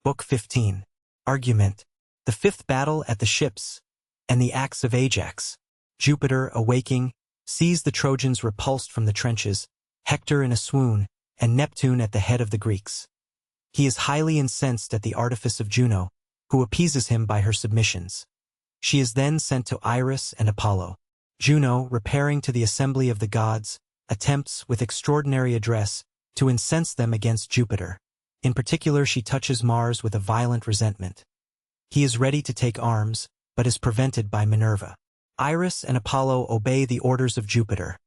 Book 15. Argument. The fifth battle at the ships, and the axe of Ajax. Jupiter, awaking, sees the Trojans repulsed from the trenches, Hector in a swoon, and Neptune at the head of the Greeks. He is highly incensed at the artifice of Juno, who appeases him by her submissions. She is then sent to Iris and Apollo. Juno, repairing to the assembly of the gods, attempts, with extraordinary address, to incense them against Jupiter. In particular, she touches Mars with a violent resentment. He is ready to take arms, but is prevented by Minerva. Iris and Apollo obey the orders of Jupiter.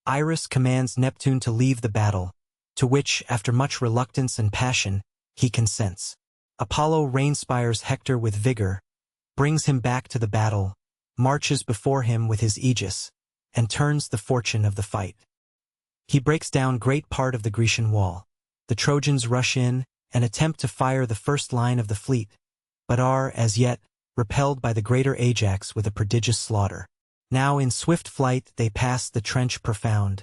Iris commands Neptune to leave the battle, to which, after much reluctance and passion, he consents. Apollo rainspires Hector with vigor, brings him back to the battle, marches before him with his aegis, and turns the fortune of the fight. He breaks down great part of the Grecian wall. The Trojans rush in and attempt to fire the first line of the fleet, but are, as yet, repelled by the greater Ajax with a prodigious slaughter. Now in swift flight they pass the trench profound,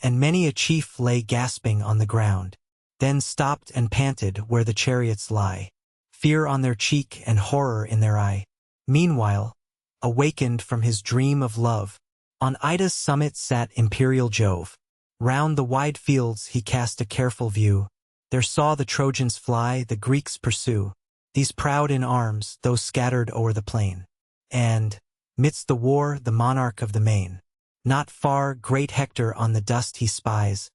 and many a chief lay gasping on the ground, then stopped and panted where the chariots lie, fear on their cheek and horror in their eye. Meanwhile, awakened from his dream of love, on Ida's summit sat imperial Jove. Round the wide fields he cast a careful view. There saw the Trojans fly, the Greeks pursue, these proud in arms, those scattered o'er the plain. And, midst the war, the monarch of the main, not far, great Hector on the dust he spies,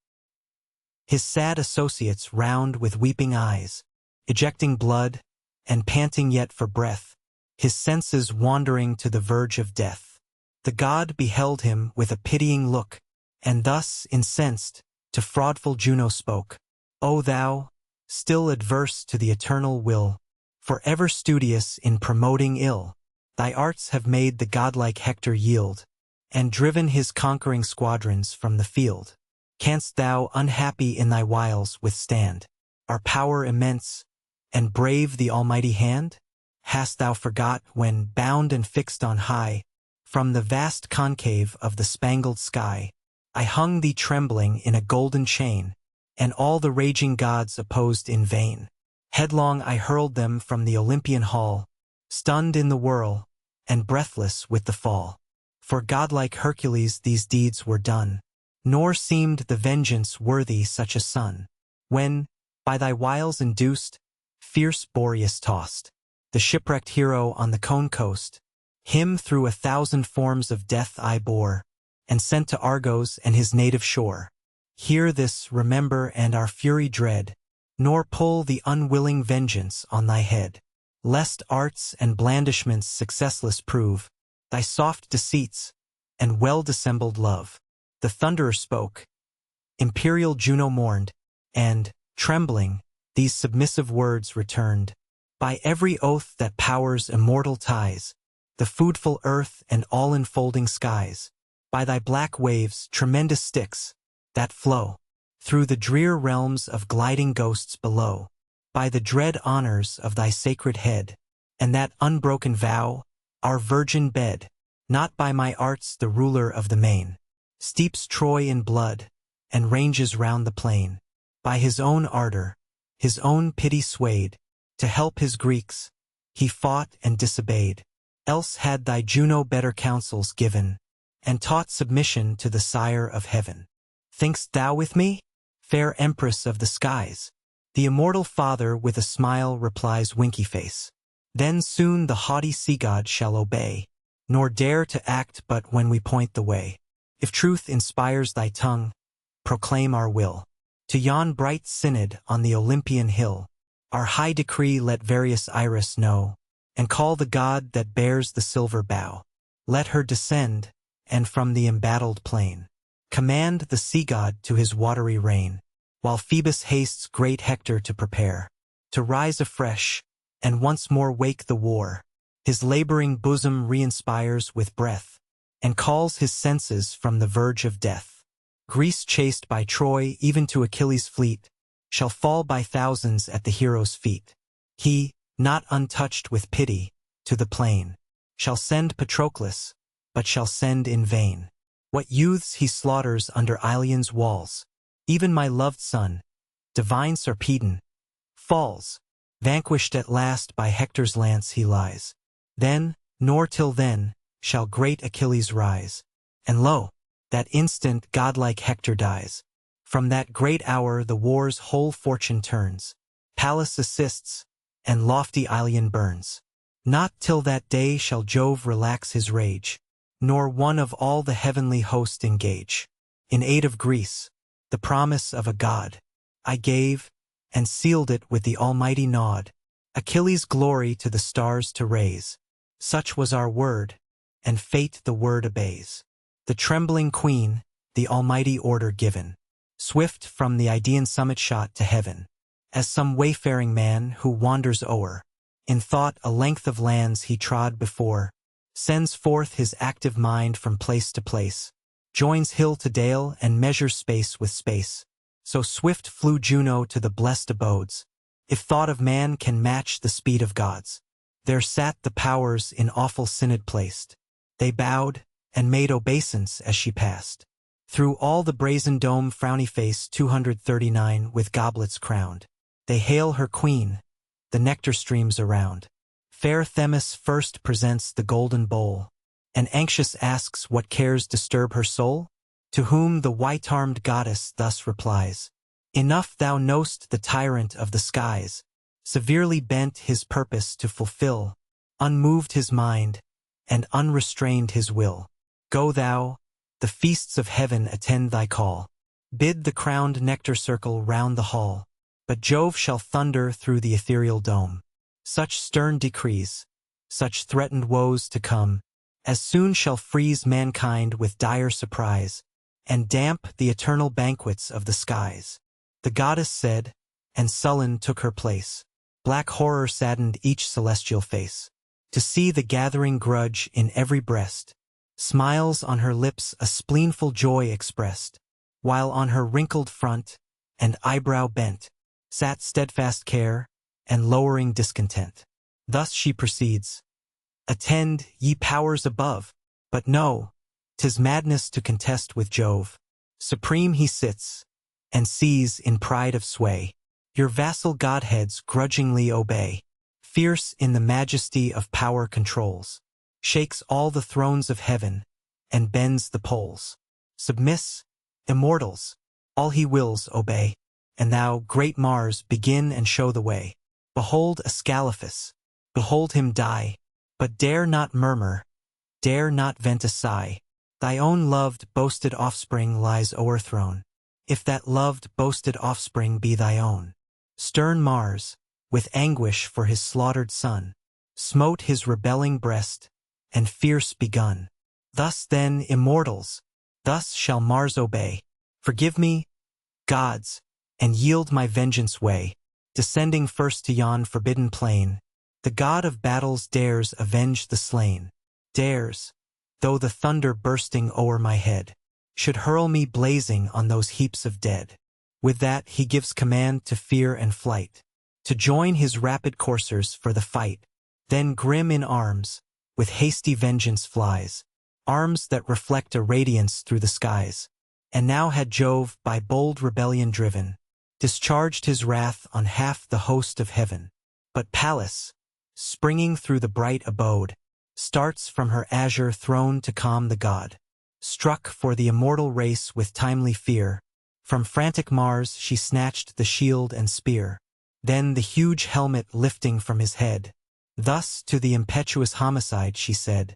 his sad associates round with weeping eyes, ejecting blood, and panting yet for breath, his senses wandering to the verge of death. The god beheld him with a pitying look, and thus, incensed, to fraudful Juno spoke, O thou, still adverse to the eternal will, forever studious in promoting ill, thy arts have made the godlike Hector yield, and driven his conquering squadrons from the field. Canst thou, unhappy in thy wiles, withstand our power immense, and brave the almighty hand? Hast thou forgot when, bound and fixed on high, from the vast concave of the spangled sky, I hung thee trembling in a golden chain, and all the raging gods opposed in vain? Headlong I hurled them from the Olympian hall, stunned in the whirl, and breathless with the fall. For godlike Hercules these deeds were done, nor seemed the vengeance worthy such a son. When, by thy wiles induced, fierce Boreas tossed the shipwrecked hero on the Cone coast, him through 1,000 forms of death I bore, and sent to Argos and his native shore. Hear this, remember, and our fury dread, nor pull the unwilling vengeance on thy head, lest arts and blandishments successless prove thy soft deceits and well-dissembled love. The Thunderer spoke. Imperial Juno mourned, and, trembling, these submissive words returned. By every oath that powers immortal ties, the foodful earth and all-enfolding skies, by thy black waves, tremendous Styx, that flow through the drear realms of gliding ghosts below, by the dread honors of thy sacred head, and that unbroken vow, our virgin bed, not by my arts the ruler of the main, steeps Troy in blood, and ranges round the plain. By his own ardor, his own pity swayed, to help his Greeks, he fought and disobeyed. Else had thy Juno better counsels given, and taught submission to the Sire of heaven. Think'st thou with me, fair Empress of the skies? The immortal father with a smile replies, winky face. Then soon the haughty sea-god shall obey, nor dare to act but when we point the way. If truth inspires thy tongue, proclaim our will. To yon bright synod on the Olympian hill, our high decree let various Iris know, and call the god that bears the silver bow. Let her descend, and from the embattled plain, command the sea-god to his watery reign, while Phoebus hastes great Hector to prepare, to rise afresh, and once more wake the war. His laboring bosom re-inspires with breath, and calls his senses from the verge of death. Greece chased by Troy, even to Achilles' fleet, shall fall by thousands at the hero's feet. He, not untouched with pity, to the plain, shall send Patroclus, but shall send in vain. What youths he slaughters under Ilion's walls, even my loved son, divine Sarpedon, falls, Vanquished at last by Hector's lance he lies. Then, nor till then, shall great Achilles rise. And lo, that instant godlike Hector dies. From that great hour the war's whole fortune turns. Pallas assists, and lofty Ilion burns. Not till that day shall Jove relax his rage, nor one of all the heavenly host engage. In aid of Greece, the promise of a god, I gave, and sealed it with the almighty nod, Achilles' glory to the stars to raise. Such was our word, and fate the word obeys. The trembling queen, the almighty order given, swift from the Idaean summit shot to heaven, as some wayfaring man who wanders o'er, in thought a length of lands he trod before, sends forth his active mind from place to place, joins hill to dale and measures space with space. So swift flew Juno to the blessed abodes. If thought of man can match the speed of gods, there sat the powers in awful synod placed. They bowed, and made obeisance as she passed. Through all the brazen dome frowny face 239 with goblets crowned. They hail her queen, the nectar streams around. Fair Themis first presents the golden bowl, and anxious asks what cares disturb her soul? To whom the white-armed goddess thus replies, Enough thou know'st the tyrant of the skies, severely bent his purpose to fulfill, unmoved his mind, and unrestrained his will. Go thou, the feasts of heaven attend thy call. Bid the crowned nectar circle round the hall. But Jove shall thunder through the ethereal dome. Such stern decrees, such threatened woes to come, as soon shall freeze mankind with dire surprise, and damp the eternal banquets of the skies. The goddess said, and sullen took her place. Black horror saddened each celestial face. To see the gathering grudge in every breast, smiles on her lips a spleenful joy expressed, while on her wrinkled front, and eyebrow bent, sat steadfast care, and lowering discontent. Thus she proceeds, Attend, ye powers above, but no, 'tis madness to contest with Jove. Supreme he sits, and sees in pride of sway, your vassal godheads grudgingly obey. Fierce in the majesty of power controls, shakes all the thrones of heaven, and bends the poles. Submiss, immortals, all he wills obey. And thou, great Mars, begin and show the way. Behold Ascalaphus, behold him die, but dare not murmur, dare not vent a sigh. Thy own loved, boasted offspring lies o'erthrown, if that loved, boasted offspring be thy own. Stern Mars, with anguish for his slaughtered son, smote his rebelling breast, and fierce begun. Thus then, immortals, thus shall Mars obey. Forgive me, gods, and yield my vengeance way. Descending first to yon forbidden plain, the god of battles dares avenge the slain. Dares, though the thunder bursting o'er my head should hurl me blazing on those heaps of dead. With that he gives command to fear and flight, to join his rapid coursers for the fight. Then grim in arms, with hasty vengeance flies, arms that reflect a radiance through the skies. And now had Jove, by bold rebellion driven, discharged his wrath on half the host of heaven. But Pallas, springing through the bright abode, starts from her azure throne to calm the god. Struck for the immortal race with timely fear, from frantic Mars she snatched the shield and spear. Then the huge helmet lifting from his head, thus to the impetuous homicide she said,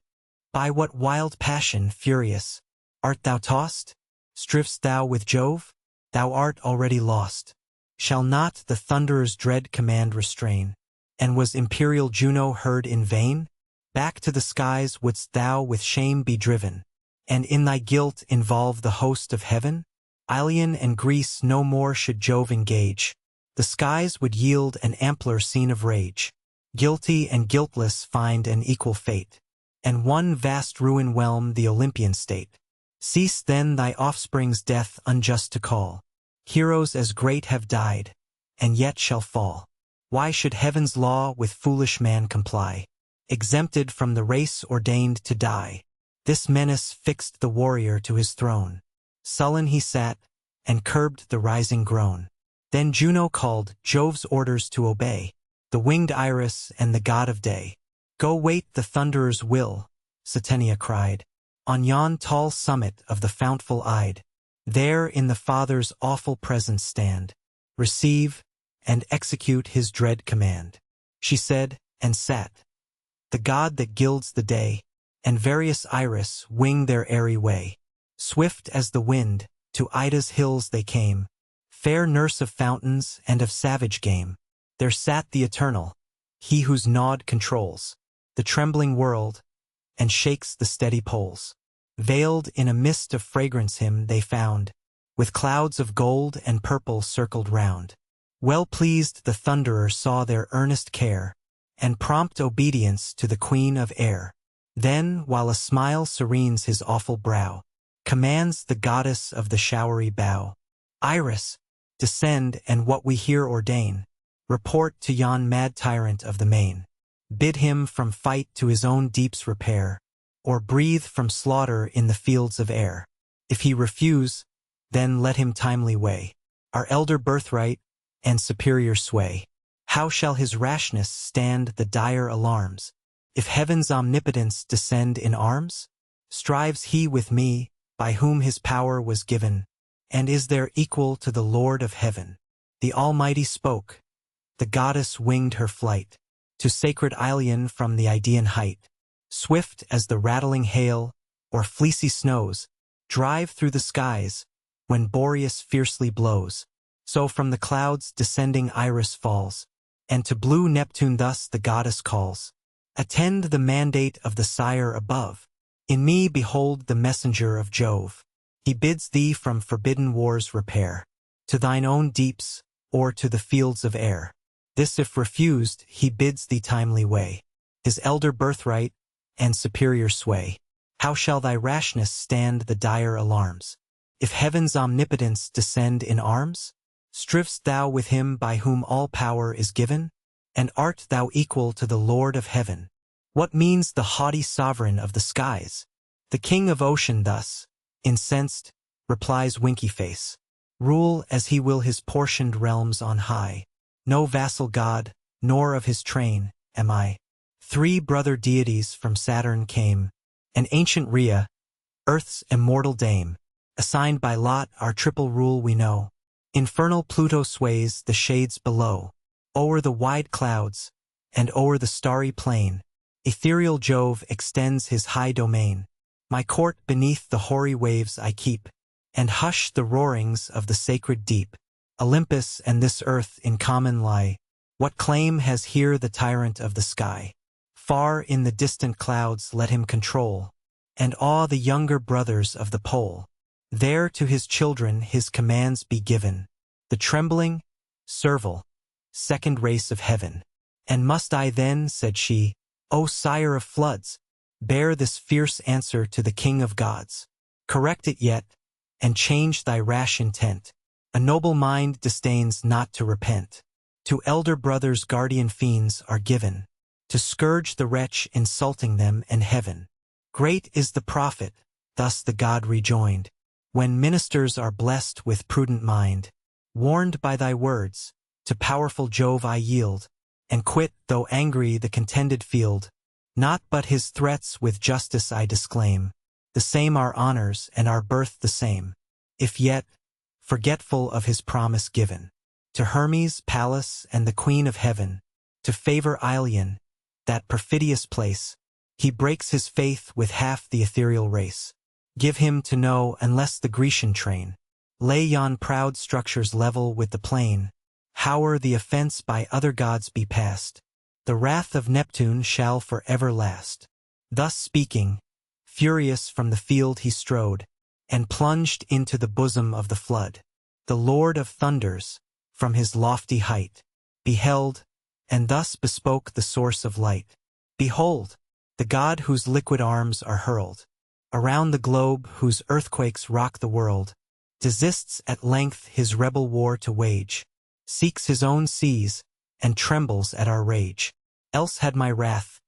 By what wild passion, furious, art thou tossed? Striv'st thou with Jove? Thou art already lost. Shall not the thunderer's dread command restrain? And was imperial Juno heard in vain? Back to the skies wouldst thou with shame be driven, and in thy guilt involve the host of heaven? Ilion and Greece no more should Jove engage. The skies would yield an ampler scene of rage. Guilty and guiltless find an equal fate, and one vast ruin whelm the Olympian state. Cease then thy offspring's death unjust to call. Heroes as great have died, and yet shall fall. Why should heaven's law with foolish man comply? Exempted from the race ordained to die. This menace fixed the warrior to his throne. Sullen he sat, and curbed the rising groan. Then Juno called Jove's orders to obey. the winged Iris and the god of day. Go wait the thunderer's will, Satenia cried, on yon tall summit of the fountful-eyed. There in the Father's awful presence stand, receive and execute his dread command. She said, and sat. The god that gilds the day, and various Iris wing their airy way. Swift as the wind, to Ida's hills they came, fair nurse of fountains and of savage game. There sat the Eternal, he whose nod controls the trembling world, and shakes the steady poles. Veiled in a mist of fragrance him they found, with clouds of gold and purple circled round. Well pleased the Thunderer saw their earnest care, and prompt obedience to the Queen of Air. Then, while a smile serenes his awful brow, commands the goddess of the showery bow, Iris, descend, and what we here ordain, report to yon mad tyrant of the main. Bid him from fight to his own deeps repair, or breathe from slaughter in the fields of air. If he refuse, then let him timely weigh our elder birthright and superior sway. How shall his rashness stand the dire alarms, if heaven's omnipotence descend in arms? Strives he with me, by whom his power was given, and is there equal to the Lord of heaven? The Almighty spoke, the goddess winged her flight, to sacred Iliad from the Idaean height. Swift as the rattling hail, or fleecy snows, drive through the skies, when Boreas fiercely blows. So from the clouds descending Iris falls, and to blue Neptune thus the goddess calls. Attend the mandate of the Sire above. In me behold the messenger of Jove. He bids thee from forbidden wars repair, to thine own deeps, or to the fields of air. This if refused, he bids thee timely weigh his elder birthright and superior sway. How shall thy rashness stand the dire alarms, if heaven's omnipotence descend in arms? Strivest thou with him by whom all power is given? And art thou equal to the Lord of heaven? What means the haughty sovereign of the skies? The king of ocean thus, incensed, replies Winky Face. Rule as he will his portioned realms on high. No vassal god, nor of his train, am I. 3 brother deities from Saturn came, and ancient Rhea, Earth's immortal dame. Assigned by lot our triple rule we know. Infernal Pluto sways the shades below. O'er the wide clouds, and o'er the starry plain, ethereal Jove extends his high domain. My court beneath the hoary waves I keep, and hush the roarings of the sacred deep. Olympus and this earth in common lie. What claim has here the tyrant of the sky? Far in the distant clouds let him control, and awe the younger brothers of the pole. There to his children his commands be given, the trembling, servile, second race of heaven. And must I then, said she, O sire of floods, bear this fierce answer to the king of gods? Correct it yet, and change thy rash intent. A noble mind disdains not to repent. To elder brothers guardian fiends are given, to scourge the wretch insulting them and heaven. Great is the profit, thus the god rejoined, when ministers are blessed with prudent mind. Warned by thy words, to powerful Jove I yield, and quit, though angry, the contended field. Not but his threats with justice I disclaim. The same our honors and our birth the same. If yet, forgetful of his promise given, to Hermes, Pallas, and the Queen of Heaven, to favor Ilion, that perfidious place, he breaks his faith with half the ethereal race. Give him to know, unless the Grecian train lay yon proud structures level with the plain, howe'er the offense by other gods be past, the wrath of Neptune shall forever last. Thus speaking, furious from the field he strode, and plunged into the bosom of the flood. The Lord of Thunders, from his lofty height, beheld, and thus bespoke the source of light. Behold, the god whose liquid arms are hurled around the globe, whose earthquakes rock the world, desists at length his rebel war to wage, seeks his own seas, and trembles at our rage. Else had my wrath,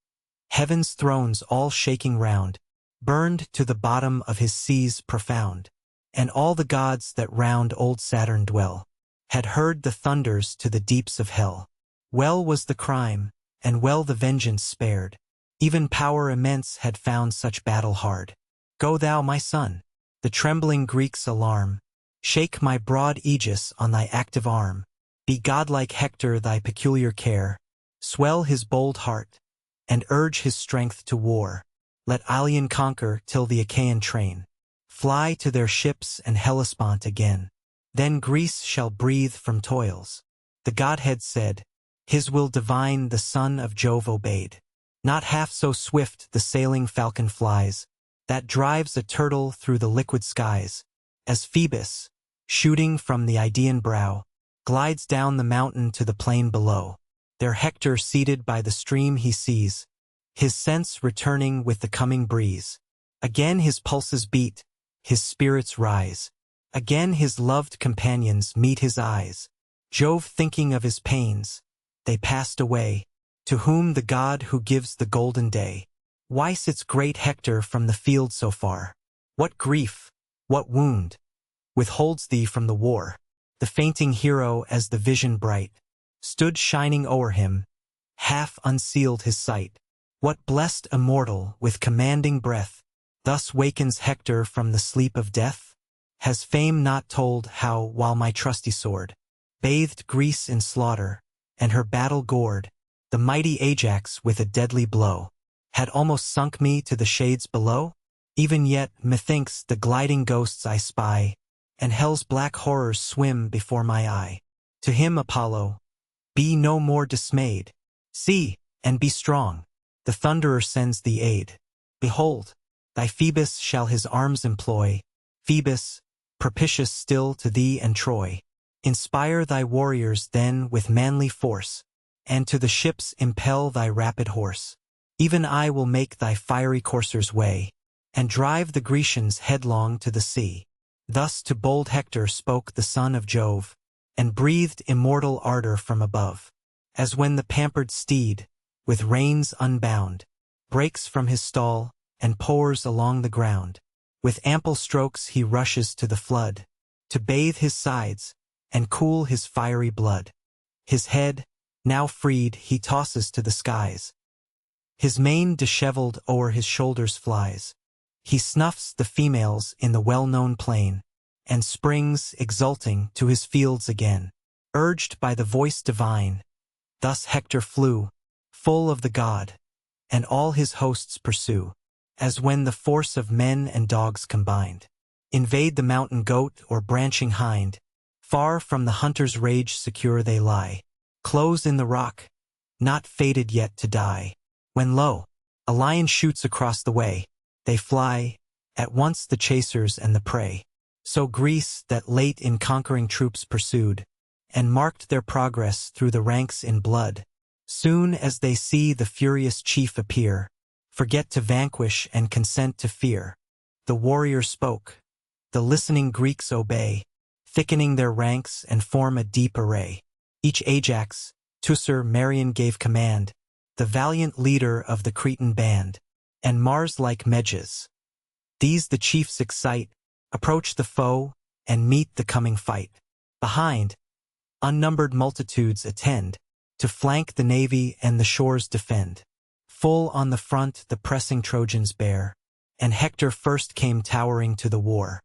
heaven's thrones all shaking round, burned to the bottom of his seas profound, and all the gods that round old Saturn dwell, had heard the thunders to the deeps of hell. Well was the crime, and well the vengeance spared. Even power immense had found such battle hard. Go thou, my son, the trembling Greeks alarm. Shake my broad aegis on thy active arm. Be godlike Hector thy peculiar care. Swell his bold heart, and urge his strength to war. Let Ilion conquer till the Achaean train fly to their ships and Hellespont again. Then Greece shall breathe from toils. The Godhead said, his will divine the son of Jove obeyed. Not half so swift the sailing falcon flies, that drives a turtle through the liquid skies, as Phoebus, shooting from the Idaean brow, glides down the mountain to the plain below. There Hector seated by the stream he sees, his sense returning with the coming breeze. Again his pulses beat, his spirits rise. Again his loved companions meet his eyes. Jove thinking of his pains, they passed away. To whom the god who gives the golden day? Why sits great Hector from the field so far? What grief, what wound, withholds thee from the war? The fainting hero as the vision bright stood shining o'er him, half unsealed his sight. What blessed immortal with commanding breath thus wakens Hector from the sleep of death? Has fame not told how, while my trusty sword bathed Greece in slaughter, and her battle gored, the mighty Ajax with a deadly blow had almost sunk me to the shades below? Even yet, methinks, the gliding ghosts I spy, and hell's black horrors swim before my eye. To him, Apollo, be no more dismayed. See, and be strong. The Thunderer sends thee aid. Behold, thy Phoebus shall his arms employ. Phoebus, propitious still to thee and Troy. Inspire thy warriors then with manly force, and to the ships impel thy rapid horse. Even I will make thy fiery coursers way, and drive the Grecians headlong to the sea. Thus to bold Hector spoke the son of Jove, and breathed immortal ardor from above. As when the pampered steed, with reins unbound, breaks from his stall, and pours along the ground. With ample strokes he rushes to the flood, to bathe his sides, and cool his fiery blood. His head, now freed, he tosses to the skies. His mane disheveled o'er his shoulders flies. He snuffs the females in the well-known plain, and springs, exulting, to his fields again. Urged by the voice divine, thus Hector flew, full of the god, and all his hosts pursue, as when the force of men and dogs combined invade the mountain goat or branching hind. Far from the hunter's rage secure they lie, close in the rock, not fated yet to die. When lo, a lion shoots across the way, they fly, at once the chasers and the prey. So Greece, that late in conquering troops pursued, and marked their progress through the ranks in blood, soon as they see the furious chief appear, forget to vanquish and consent to fear. The warrior spoke, the listening Greeks obey, thickening their ranks and form a deep array. Each Ajax, Teucer, Marion gave command, the valiant leader of the Cretan band, and Mars-like Meges. These the chiefs excite, approach the foe, and meet the coming fight. Behind, unnumbered multitudes attend, to flank the navy and the shores defend. Full on the front the pressing Trojans bear, and Hector first came towering to the war.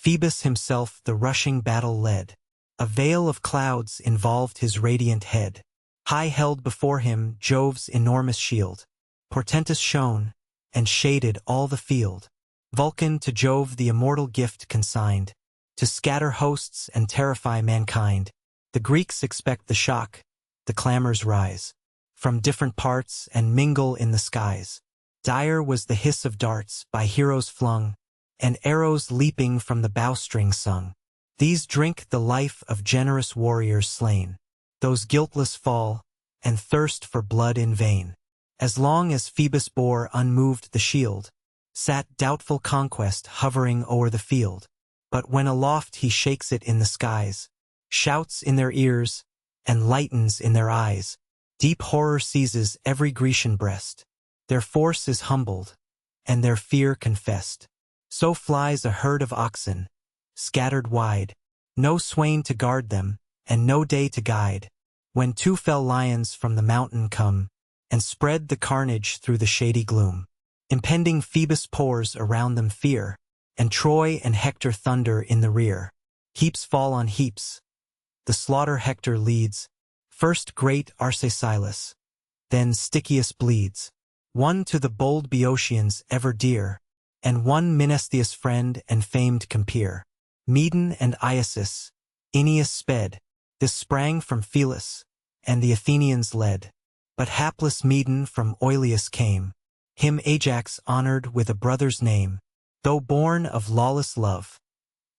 Phoebus himself the rushing battle led. A veil of clouds involved his radiant head. High held before him Jove's enormous shield. Portentous shone, and shaded all the field. Vulcan to Jove the immortal gift consigned, to scatter hosts and terrify mankind. The Greeks expect the shock, the clamors rise from different parts and mingle in the skies. Dire was the hiss of darts by heroes flung, and arrows leaping from the bowstring sung. These drink the life of generous warriors slain. Those guiltless fall, and thirst for blood in vain. As long as Phoebus bore unmoved the shield, sat doubtful conquest hovering o'er the field. But when aloft he shakes it in the skies, shouts in their ears, and lightens in their eyes, deep horror seizes every Grecian breast. Their force is humbled, and their fear confessed. So flies a herd of oxen, scattered wide, no swain to guard them, and no day to guide. when two fell lions from the mountain come, and spread the carnage through the shady gloom. Impending Phoebus pours around them fear, and Troy and Hector thunder in the rear. Heaps fall on heaps. The slaughter Hector leads, first great Arcesilas, then Stichius bleeds. One to the bold Boeotians ever dear, and one Menesthius' friend and famed compeer. Medon and Iasus, Aeneas sped, this sprang from Phelus, and the Athenians led. But hapless Medon from Oileus came, him Ajax honored with a brother's name, though born of lawless love.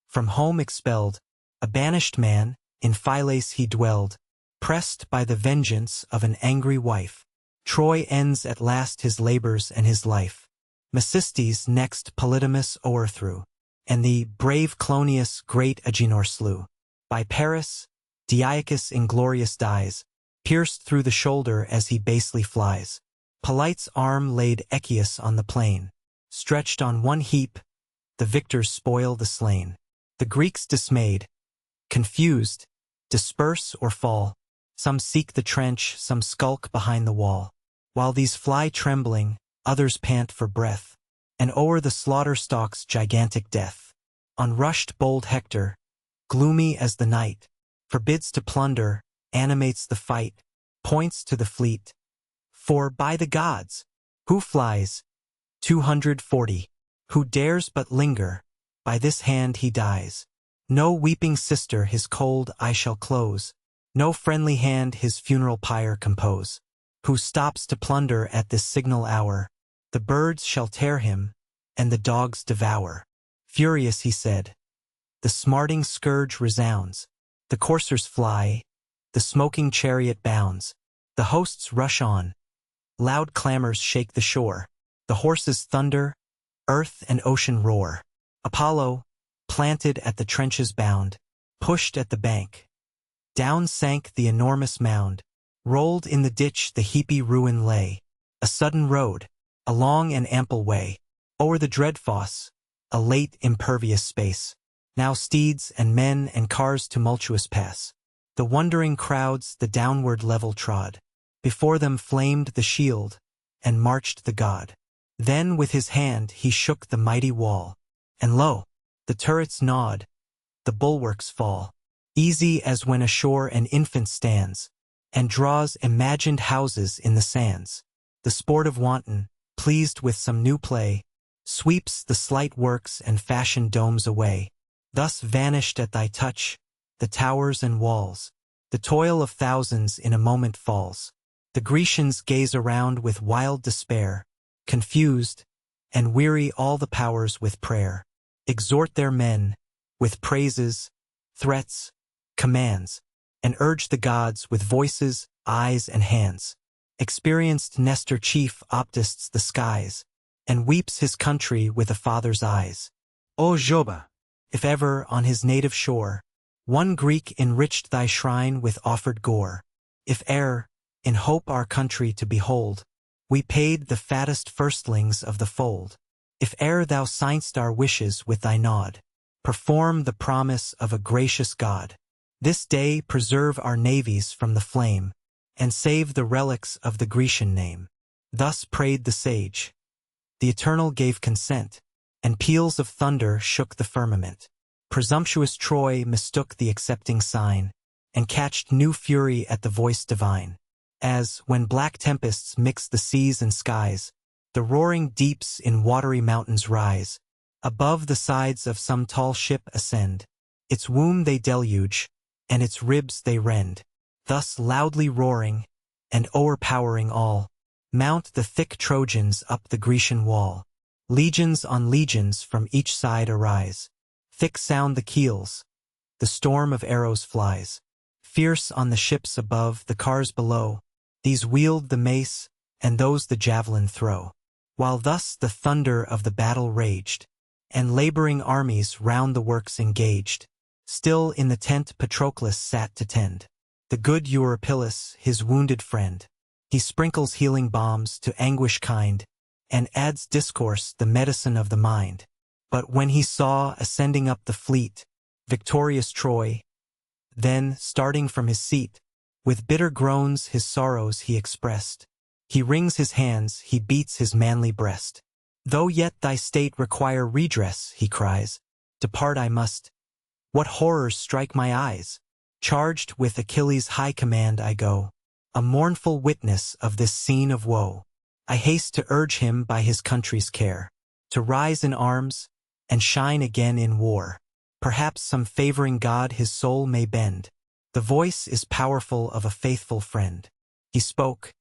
From home expelled, a banished man, in Phylace he dwelled, pressed by the vengeance of an angry wife. Troy ends at last his labors and his life. Mecistes next Polydamas o'erthrew, and the brave Clonius great Agenor slew. By Paris, Diaicus inglorious dies, pierced through the shoulder as he basely flies. Polite's arm laid Echius on the plain. Stretched on one heap, the victors spoil the slain. The Greeks dismayed, confused, disperse or fall. Some seek the trench, some skulk behind the wall. While these fly trembling, others pant for breath, and o'er the slaughter stalks gigantic death. On rushed bold Hector, gloomy as the night, forbids to plunder, animates the fight, points to the fleet. For by the gods, who flies? 240. Who dares but linger, by this hand he dies. No weeping sister his cold eye shall close, no friendly hand his funeral pyre compose. Who stops to plunder at this signal hour, the birds shall tear him, and the dogs devour. Furious he said. The smarting scourge resounds, the coursers fly, the smoking chariot bounds, the hosts rush on. Loud clamors shake the shore, the horses thunder, earth and ocean roar. Apollo, planted at the trench's bound, pushed at the bank. Down sank the enormous mound, rolled in the ditch the heapy ruin lay. A sudden road, a long and ample way, o'er the dread fosse, a late impervious space. Now steeds and men and cars tumultuous pass. The wondering crowds the downward level trod. Before them flamed the shield, and marched the god. Then with his hand he shook the mighty wall, and lo, the turrets nod, the bulwarks fall. Easy as when ashore an infant stands, and draws imagined houses in the sands. The sportive wanton, pleased with some new play, sweeps the slight works and fashioned domes away. Thus vanished at thy touch, the towers and walls. The toil of thousands in a moment falls. The Grecians gaze around with wild despair, confused, and weary all the powers with prayer. Exhort their men, with praises, threats, commands, and urge the gods with voices, eyes, and hands. Experienced Nestor chief optists the skies, and weeps his country with a father's eyes. O Joba, if ever on his native shore one Greek enriched thy shrine with offered gore, if e'er, in hope our country to behold, we paid the fattest firstlings of the fold, if e'er thou sign'st our wishes with thy nod, perform the promise of a gracious God. This day preserve our navies from the flame, and save the relics of the Grecian name. Thus prayed the sage. The Eternal gave consent, and peals of thunder shook the firmament. Presumptuous Troy mistook the accepting sign, and catched new fury at the voice divine. As, when black tempests mix the seas and skies, the roaring deeps in watery mountains rise, above the sides of some tall ship ascend, its womb they deluge, and its ribs they rend. Thus loudly roaring, and o'erpowering all, mount the thick Trojans up the Grecian wall. Legions on legions from each side arise. Thick sound the keels, the storm of arrows flies. Fierce on the ships above, the cars below, these wield the mace, and those the javelin throw. While thus the thunder of the battle raged, and laboring armies round the works engaged, still in the tent Patroclus sat to tend the good Eurypylus, his wounded friend. He sprinkles healing balms to anguish kind, and adds discourse the medicine of the mind. But when he saw ascending up the fleet, victorious Troy, then, starting from his seat, With bitter groans his sorrows he expressed. He wrings his hands, he beats his manly breast. Though yet thy state require redress, he cries, depart I must. What horrors strike my eyes! Charged with Achilles' high command I go, a mournful witness of this scene of woe. I haste to urge him by his country's care, to rise in arms, and shine again in war. Perhaps some favoring God his soul may bend. The voice is powerful of a faithful friend. He spoke,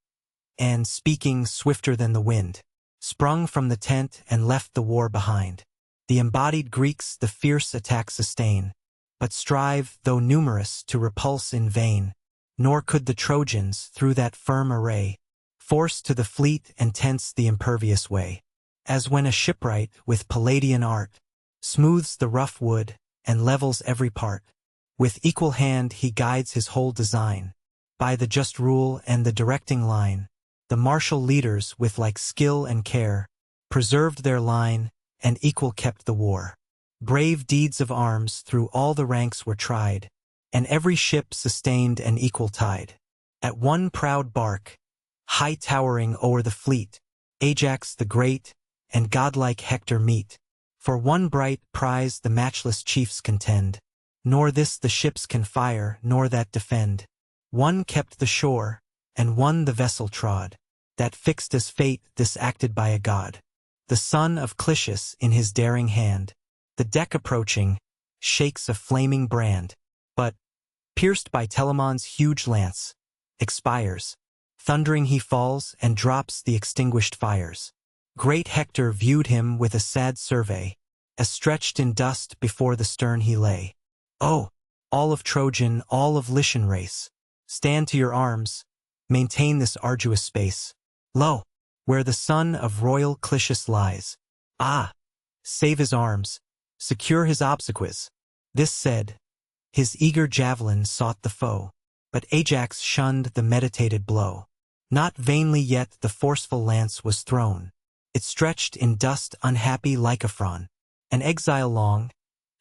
and, speaking swifter than the wind, sprung from the tent and left the war behind. The embodied Greeks the fierce attack sustain, but strive, though numerous, to repulse in vain. Nor could the Trojans, through that firm array, force to the fleet and tents the impervious way. As when a shipwright, with Palladian art, smooths the rough wood, and levels every part, with equal hand he guides his whole design. By the just rule and the directing line, the martial leaders, with like skill and care, preserved their line, and equal kept the war. Brave deeds of arms through all the ranks were tried, and every ship sustained an equal tide. At one proud bark, high towering o'er the fleet, Ajax the great, and godlike Hector meet. For one bright prize the matchless chiefs contend, nor this the ships can fire, nor that defend. One kept the shore, and one the vessel trod, that fixed as fate this acted by a god. The son of Clitius in his daring hand, the deck approaching, shakes a flaming brand, but, pierced by Telamon's huge lance, expires. Thundering he falls, and drops the extinguished fires. Great Hector viewed him with a sad survey, as stretched in dust before the stern he lay. Oh, all of Trojan, all of Lycian race, stand to your arms, maintain this arduous space. Lo, where the son of royal Clitius lies. Ah, save his arms, secure his obsequies. This said, his eager javelin sought the foe, but Ajax shunned the meditated blow. Not vainly yet the forceful lance was thrown. It stretched in dust unhappy Lycophron, an exile long,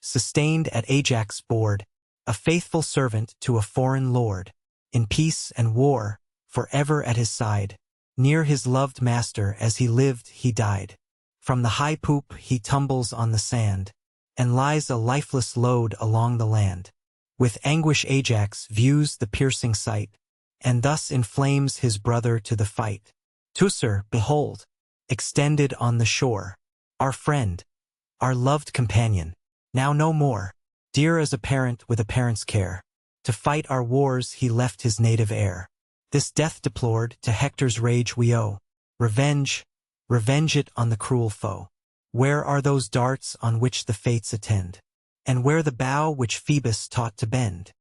sustained at Ajax' board, a faithful servant to a foreign lord, in peace and war, forever at his side. Near his loved master as he lived he died. From the high poop he tumbles on the sand, and lies a lifeless load along the land. With anguish Ajax views the piercing sight, and thus inflames his brother to the fight. Teucer, behold, extended on the shore, our friend, our loved companion, now no more, dear as a parent with a parent's care. To fight our wars he left his native air. This death deplored to Hector's rage we owe. Revenge, revenge it on the cruel foe. Where are those darts on which the fates attend? And where the bow which Phoebus taught to bend?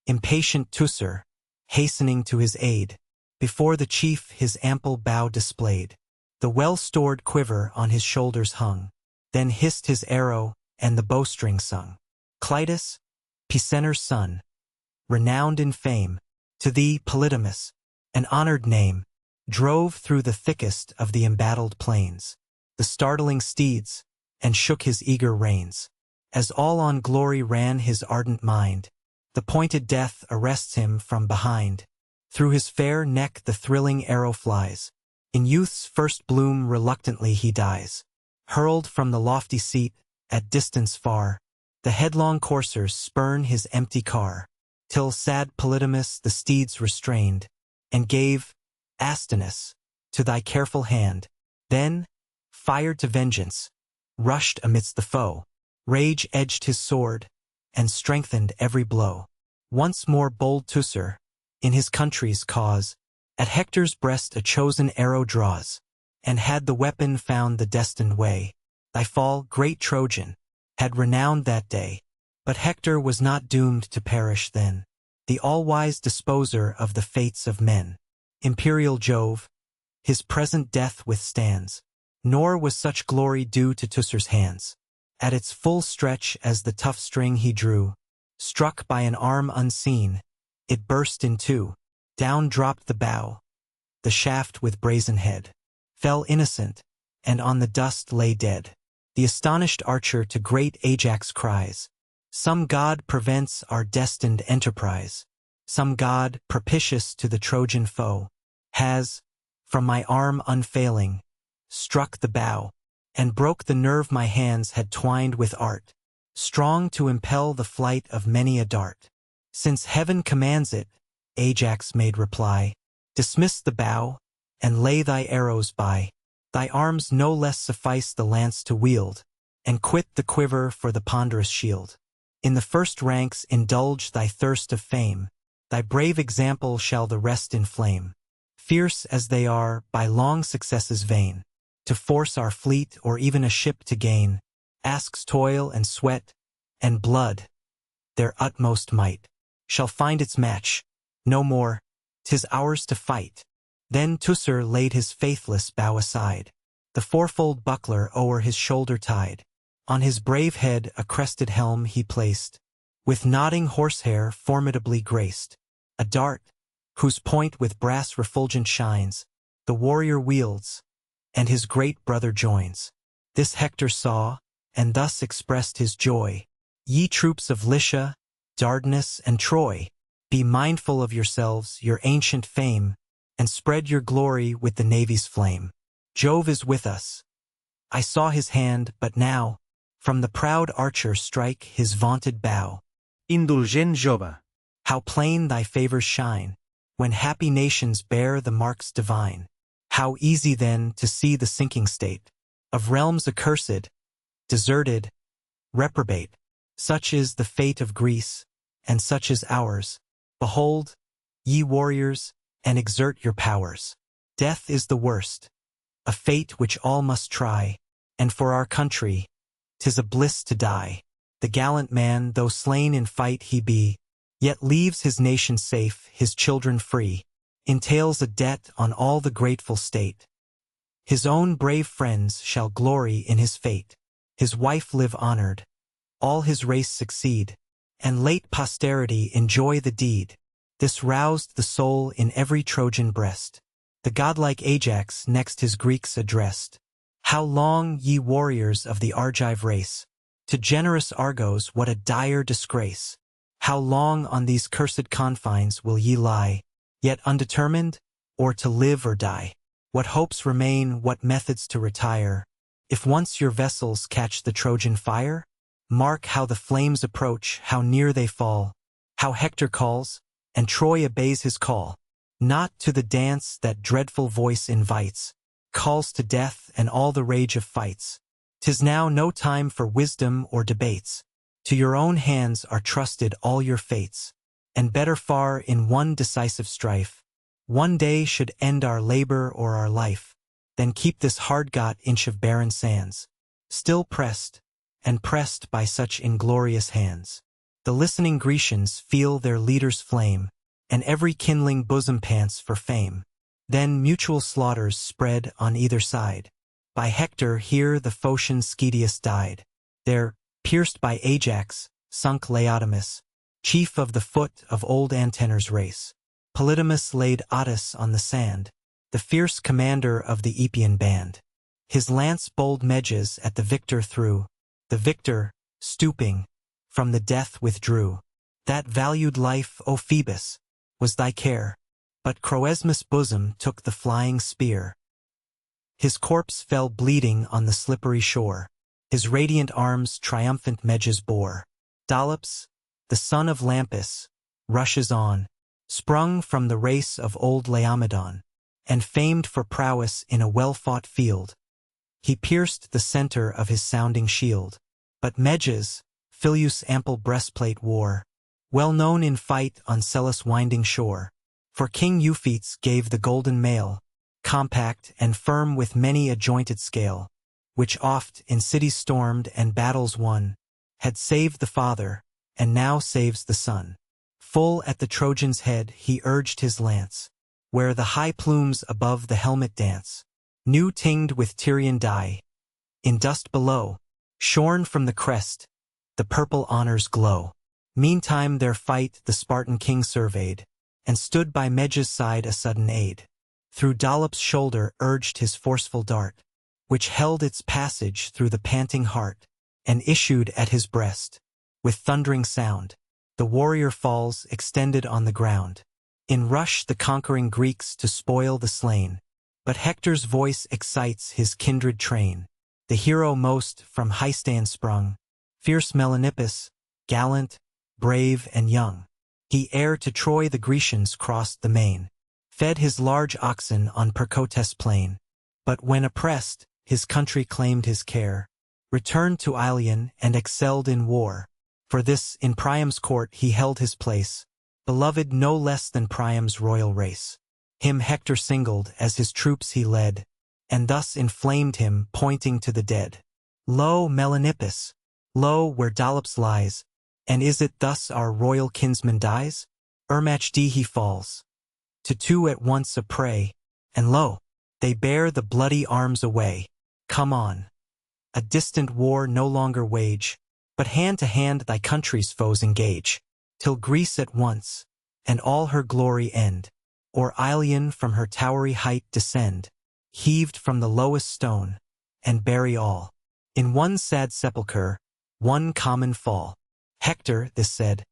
Impatient Teucer, hastening to his aid, before the chief his ample bow displayed. The well-stored quiver on his shoulders hung, then hissed his arrow, and the bowstring sung. Clitus, Pisenner's son, renowned in fame, to thee, Polydamas, an honored name, drove through the thickest of the embattled plains, the startling steeds, and shook his eager reins. As all on glory ran his ardent mind, the pointed death arrests him from behind. Through his fair neck the thrilling arrow flies. In youth's first bloom reluctantly he dies. Hurled from the lofty seat, at distance far, the headlong coursers spurn his empty car, till sad Polydamas the steeds restrained, and gave, Astinus, to thy careful hand. Then, fired to vengeance, rushed amidst the foe. Rage edged his sword, and strengthened every blow. Once more bold Teucer, in his country's cause, at Hector's breast a chosen arrow draws. And had the weapon found the destined way, thy fall, great Trojan, had renowned that day. But Hector was not doomed to perish then, the all-wise disposer of the fates of men. Imperial Jove, his present death withstands, nor was such glory due to Teucer's hands. At its full stretch as the tough string he drew, struck by an arm unseen, it burst in two. Down dropped the bow, the shaft with brazen head, fell innocent, and on the dust lay dead. The astonished archer to great Ajax cries, some god prevents our destined enterprise. some god, propitious to the Trojan foe, has, from my arm unfailing, struck the bow, and broke the nerve my hands had twined with art, strong to impel the flight of many a dart. Since heaven commands it, Ajax made reply, dismiss the bow, and lay thy arrows by. Thy arms no less suffice the lance to wield, and quit the quiver for the ponderous shield. In the first ranks indulge thy thirst of fame, thy brave example shall the rest inflame. Fierce as they are, by long successes vain, to force our fleet or even a ship to gain, asks toil and sweat, and blood. Their utmost might shall find its match, no more, 'tis ours to fight. Then Teucer laid his faithless bow aside, the fourfold buckler o'er his shoulder tied. On his brave head a crested helm he placed, with nodding horsehair formidably graced. A dart, whose point with brass refulgent shines, the warrior wields, and his great brother joins. This Hector saw, and thus expressed his joy. Ye troops of Lycia, Dardanus, and Troy, be mindful of yourselves, your ancient fame, and spread your glory with the navy's flame. Jove is with us. I saw his hand, but now, from the proud archer strike his vaunted bow. Indulgent jove. How plain thy favors shine, when happy nations bear the marks divine. How easy then to see the sinking state of realms accursed, deserted, reprobate. Such is the fate of Greece, and such is ours. Behold, ye warriors, and exert your powers. Death is the worst, a fate which all must try, and for our country, 'tis a bliss to die. The gallant man, though slain in fight he be, yet leaves his nation safe, his children free, entails a debt on all the grateful state. His own brave friends shall glory in his fate, his wife live honored, all his race succeed, and late posterity enjoy the deed. This roused the soul in every Trojan breast. The godlike Ajax next his Greeks addressed. How long, ye warriors of the Argive race, to generous Argos what a dire disgrace! How long on these cursed confines will ye lie, yet undetermined, or to live or die? What hopes remain, what methods to retire, if once your vessels catch the Trojan fire? Mark how the flames approach, how near they fall, how Hector calls, and Troy obeys his call. Not to the dance that dreadful voice invites, calls to death and all the rage of fights. 'Tis now no time for wisdom or debates. To your own hands are trusted all your fates, and better far in one decisive strife, one day should end our labor or our life, than keep this hard-got inch of barren sands, still pressed, and pressed by such inglorious hands. The listening Grecians feel their leader's flame, and every kindling bosom pants for fame. Then mutual slaughters spread on either side. By Hector here the Phocian Schedius died. There, pierced by Ajax, sunk Laodamas, chief of the foot of old Antenor's race. Polydamas laid Ottus on the sand, the fierce commander of the Epean band. His lance bold Meges at the victor threw. The victor, stooping, from the death withdrew. That valued life, O Phoebus, was thy care, but Croesmus' bosom took the flying spear. His corpse fell bleeding on the slippery shore. His radiant arms triumphant Meges bore. Dolops, the son of Lampus, rushes on, sprung from the race of old Laomedon, and famed for prowess in a well-fought field. He pierced the center of his sounding shield. But Meges, Phyleus' ample breastplate wore, well known in fight on Celis' winding shore. For King Euphetes gave the golden mail, compact and firm with many a jointed scale, which oft in cities stormed and battles won, had saved the father, and now saves the son. Full at the Trojan's head he urged his lance, where the high plumes above the helmet dance, new tinged with Tyrian dye. In dust below, shorn from the crest, the purple honors glow. Meantime their fight the Spartan king surveyed, and stood by Meges' side a sudden aid. Through Dolops' shoulder urged his forceful dart, which held its passage through the panting heart, and issued at his breast, with thundering sound. The warrior falls, extended on the ground. In rush the conquering Greeks to spoil the slain. But Hector's voice excites his kindred train. The hero most from Hystan sprung, fierce Melanippus, gallant, brave and young. He ere to Troy the Grecians crossed the main, fed his large oxen on Percotes plain. But when oppressed, his country claimed his care, returned to Ilion and excelled in war. For this, in Priam's court he held his place, beloved no less than Priam's royal race. Him Hector singled as his troops he led, and thus inflamed him, pointing to the dead. Lo, Melanippus! Lo, where Dolops lies, and is it thus our royal kinsman dies? Ermachd he falls, to two at once a prey, and lo, they bear the bloody arms away. Come on! A distant war no longer wage, but hand to hand thy country's foes engage, till Greece at once, and all her glory end, or Ilion from her towery height descend, heaved from the lowest stone, and bury all in one sad sepulchre, one common fall. Hector, this said,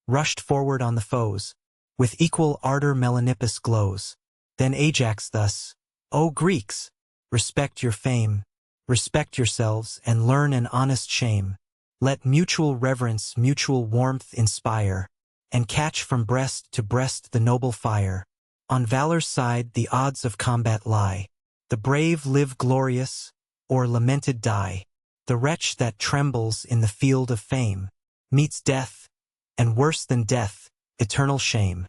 rushed forward on the foes. With equal ardor Melanippus glows. Then Ajax thus, O Greeks, respect your fame, respect yourselves, and learn an honest shame. Let mutual reverence mutual warmth inspire, and catch from breast to breast the noble fire. On valor's side the odds of combat lie. The brave live glorious, or lamented die. The wretch that trembles in the field of fame meets death, and worse than death, eternal shame.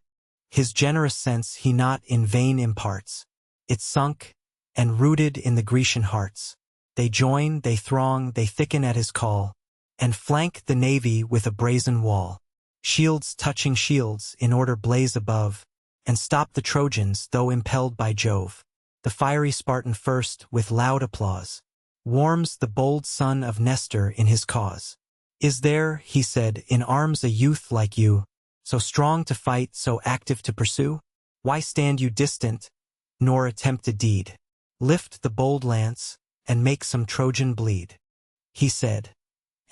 His generous sense he not in vain imparts. It sunk, and rooted in the Grecian hearts. They join, they throng, they thicken at his call, and flank the navy with a brazen wall. Shields touching shields in order blaze above, and stop the Trojans though impelled by Jove. The fiery Spartan first, with loud applause, warms the bold son of Nestor in his cause. Is there, he said, in arms a youth like you, so strong to fight, so active to pursue? Why stand you distant, nor attempt a deed? Lift the bold lance, and make some Trojan bleed. He said,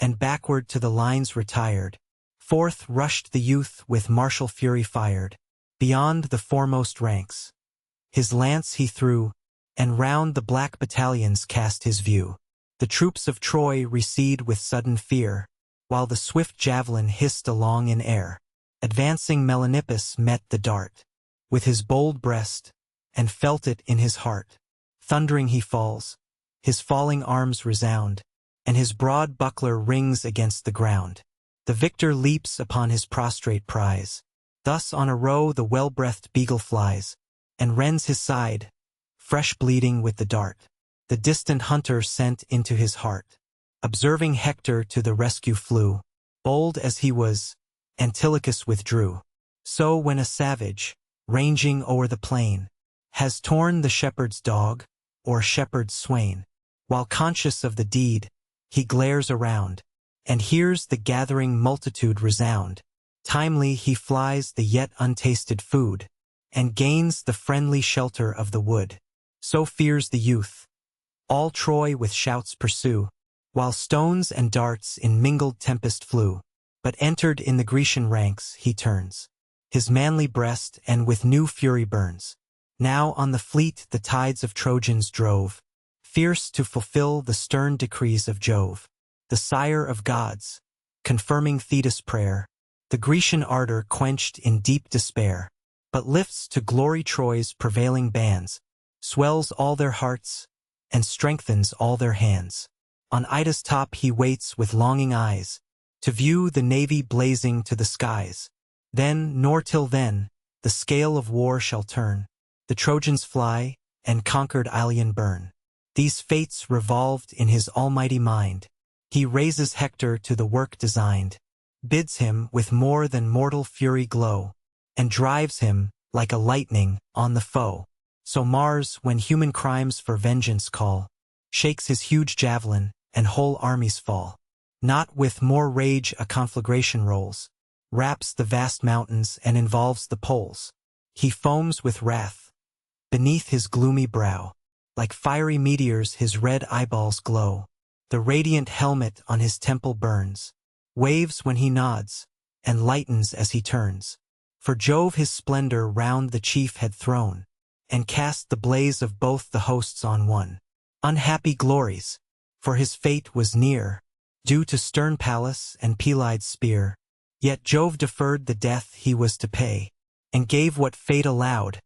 and backward to the lines retired. Forth rushed the youth with martial fury fired, beyond the foremost ranks. His lance he threw, and round the black battalions cast his view. The troops of Troy recede with sudden fear, while the swift javelin hissed along in air. Advancing Melanippus met the dart, with his bold breast, and felt it in his heart. Thundering he falls, his falling arms resound, and his broad buckler rings against the ground. The victor leaps upon his prostrate prize. Thus on a roe the well-breathed beagle flies, and rends his side, fresh bleeding with the dart. The distant hunter sent into his heart, observing Hector to the rescue flew. Bold as he was, Antilochus withdrew. So when a savage, ranging o'er the plain, has torn the shepherd's dog, or shepherd's swain, while conscious of the deed, he glares around, and hears the gathering multitude resound. Timely he flies the yet untasted food, and gains the friendly shelter of the wood. So fears the youth. All Troy with shouts pursue, while stones and darts in mingled tempest flew. But entered in the Grecian ranks he turns, his manly breast and with new fury burns. Now on the fleet the tides of Trojans drove, fierce to fulfill the stern decrees of Jove, the sire of gods, confirming Thetis' prayer. The Grecian ardor quenched in deep despair, but lifts to glory Troy's prevailing bands, swells all their hearts, and strengthens all their hands. On Ida's top he waits with longing eyes, to view the navy blazing to the skies. Then, nor till then, the scale of war shall turn. The Trojans fly, and conquered Ilion burn. These fates revolved in his almighty mind. He raises Hector to the work designed, bids him with more than mortal fury glow, and drives him, like a lightning, on the foe. So Mars, when human crimes for vengeance call, shakes his huge javelin, and whole armies fall. Not with more rage a conflagration rolls, wraps the vast mountains and involves the poles. He foams with wrath. Beneath his gloomy brow, like fiery meteors his red eyeballs glow. The radiant helmet on his temple burns, waves when he nods, and lightens as he turns. For Jove his splendor round the chief had thrown, and cast the blaze of both the hosts on one. Unhappy glories! For his fate was near, due to stern Pallas and Pelides' spear. Yet Jove deferred the death he was to pay, and gave what fate allowed,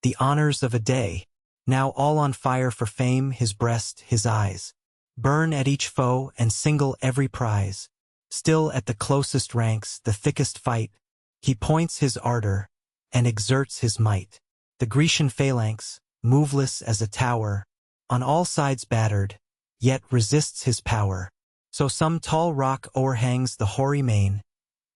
the honors of a day. Now all on fire for fame, his breast, his eyes, burn at each foe and single every prize. Still at the closest ranks, the thickest fight, he points his ardor, and exerts his might. The Grecian phalanx, moveless as a tower, on all sides battered, yet resists his power. So some tall rock o'erhangs the hoary main.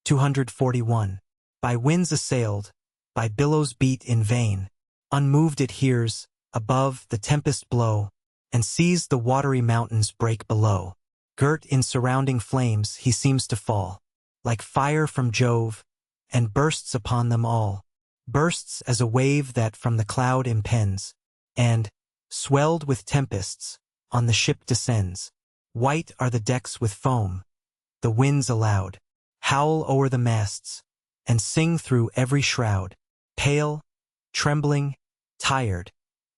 241. By winds assailed, by billows beat in vain, unmoved it hears, above, the tempest blow, and sees the watery mountains break below. Girt in surrounding flames he seems to fall, like fire from Jove, and bursts upon them all. Bursts as a wave that from the cloud impends, and, swelled with tempests, on the ship descends. White are the decks with foam. The winds aloud howl o'er the masts, and sing through every shroud. Pale, trembling, tired,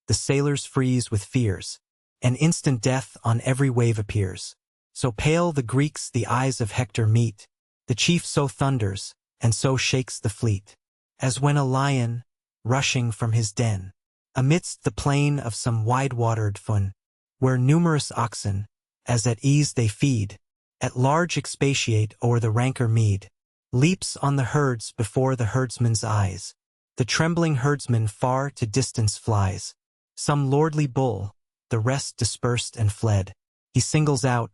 the sailors freeze with fears, and instant death on every wave appears. So pale the Greeks the eyes of Hector meet, the chief so thunders, and so shakes the fleet, as when a lion, rushing from his den, amidst the plain of some wide-watered fun, where numerous oxen, as at ease they feed, at large expatiate o'er the ranker mead, leaps on the herds before the herdsman's eyes. The trembling herdsman far to distance flies. Some lordly bull, the rest dispersed and fled, he singles out,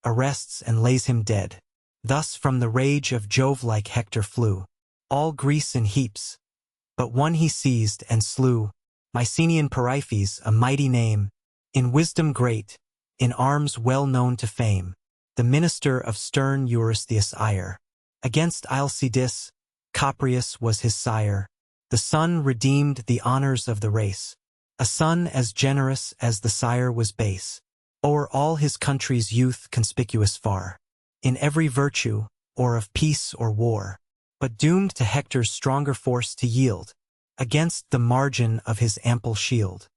arrests and lays him dead. Thus from the rage of Jove-like Hector flew all Greece in heaps, but one he seized and slew, Mycenaean Periphas, a mighty name, in wisdom great, in arms well known to fame, the minister of stern Eurystheus' ire. Against Alcides, Coprius was his sire. The son redeemed the honors of the race, a son as generous as the sire was base, o'er all his country's youth conspicuous far, in every virtue, or of peace or war, but doomed to Hector's stronger force to yield, against the margin of his ample shield.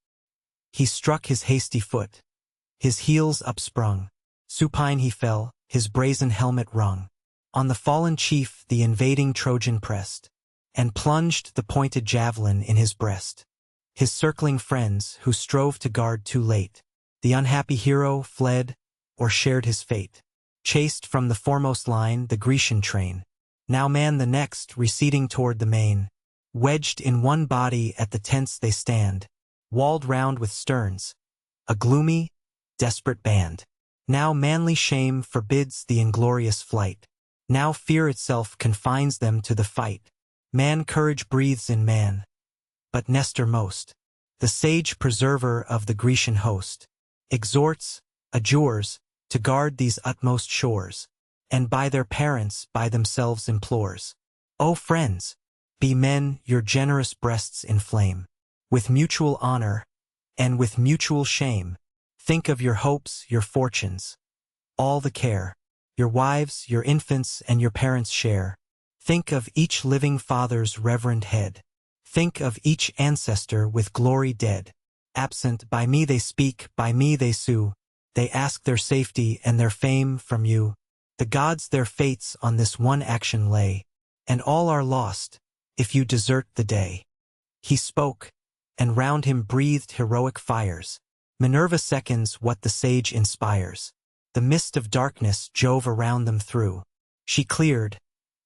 He struck his hasty foot, his heels upsprung, supine he fell, his brazen helmet rung. On the fallen chief the invading Trojan pressed, and plunged the pointed javelin in his breast. His circling friends, who strove to guard too late, the unhappy hero fled, or shared his fate. Chased from the foremost line the Grecian train, now man the next, receding toward the main. Wedged in one body at the tents they stand, walled round with sterns, a gloomy, desperate band. Now manly shame forbids the inglorious flight, now fear itself confines them to the fight. Man courage breathes in man, but Nestor most, the sage preserver of the Grecian host, exhorts, adjures, to guard these utmost shores, and by their parents, by themselves implores. O friends, be men, your generous breasts inflame, with mutual honor, and with mutual shame. Think of your hopes, your fortunes, all the care, your wives, your infants, and your parents share. Think of each living father's reverend head. Think of each ancestor with glory dead. Absent, by me they speak, by me they sue. They ask their safety and their fame from you. The gods their fates on this one action lay, and all are lost, if you desert the day. He spoke, and round him breathed heroic fires. Minerva seconds what the sage inspires. The mist of darkness Jove around them threw. She cleared,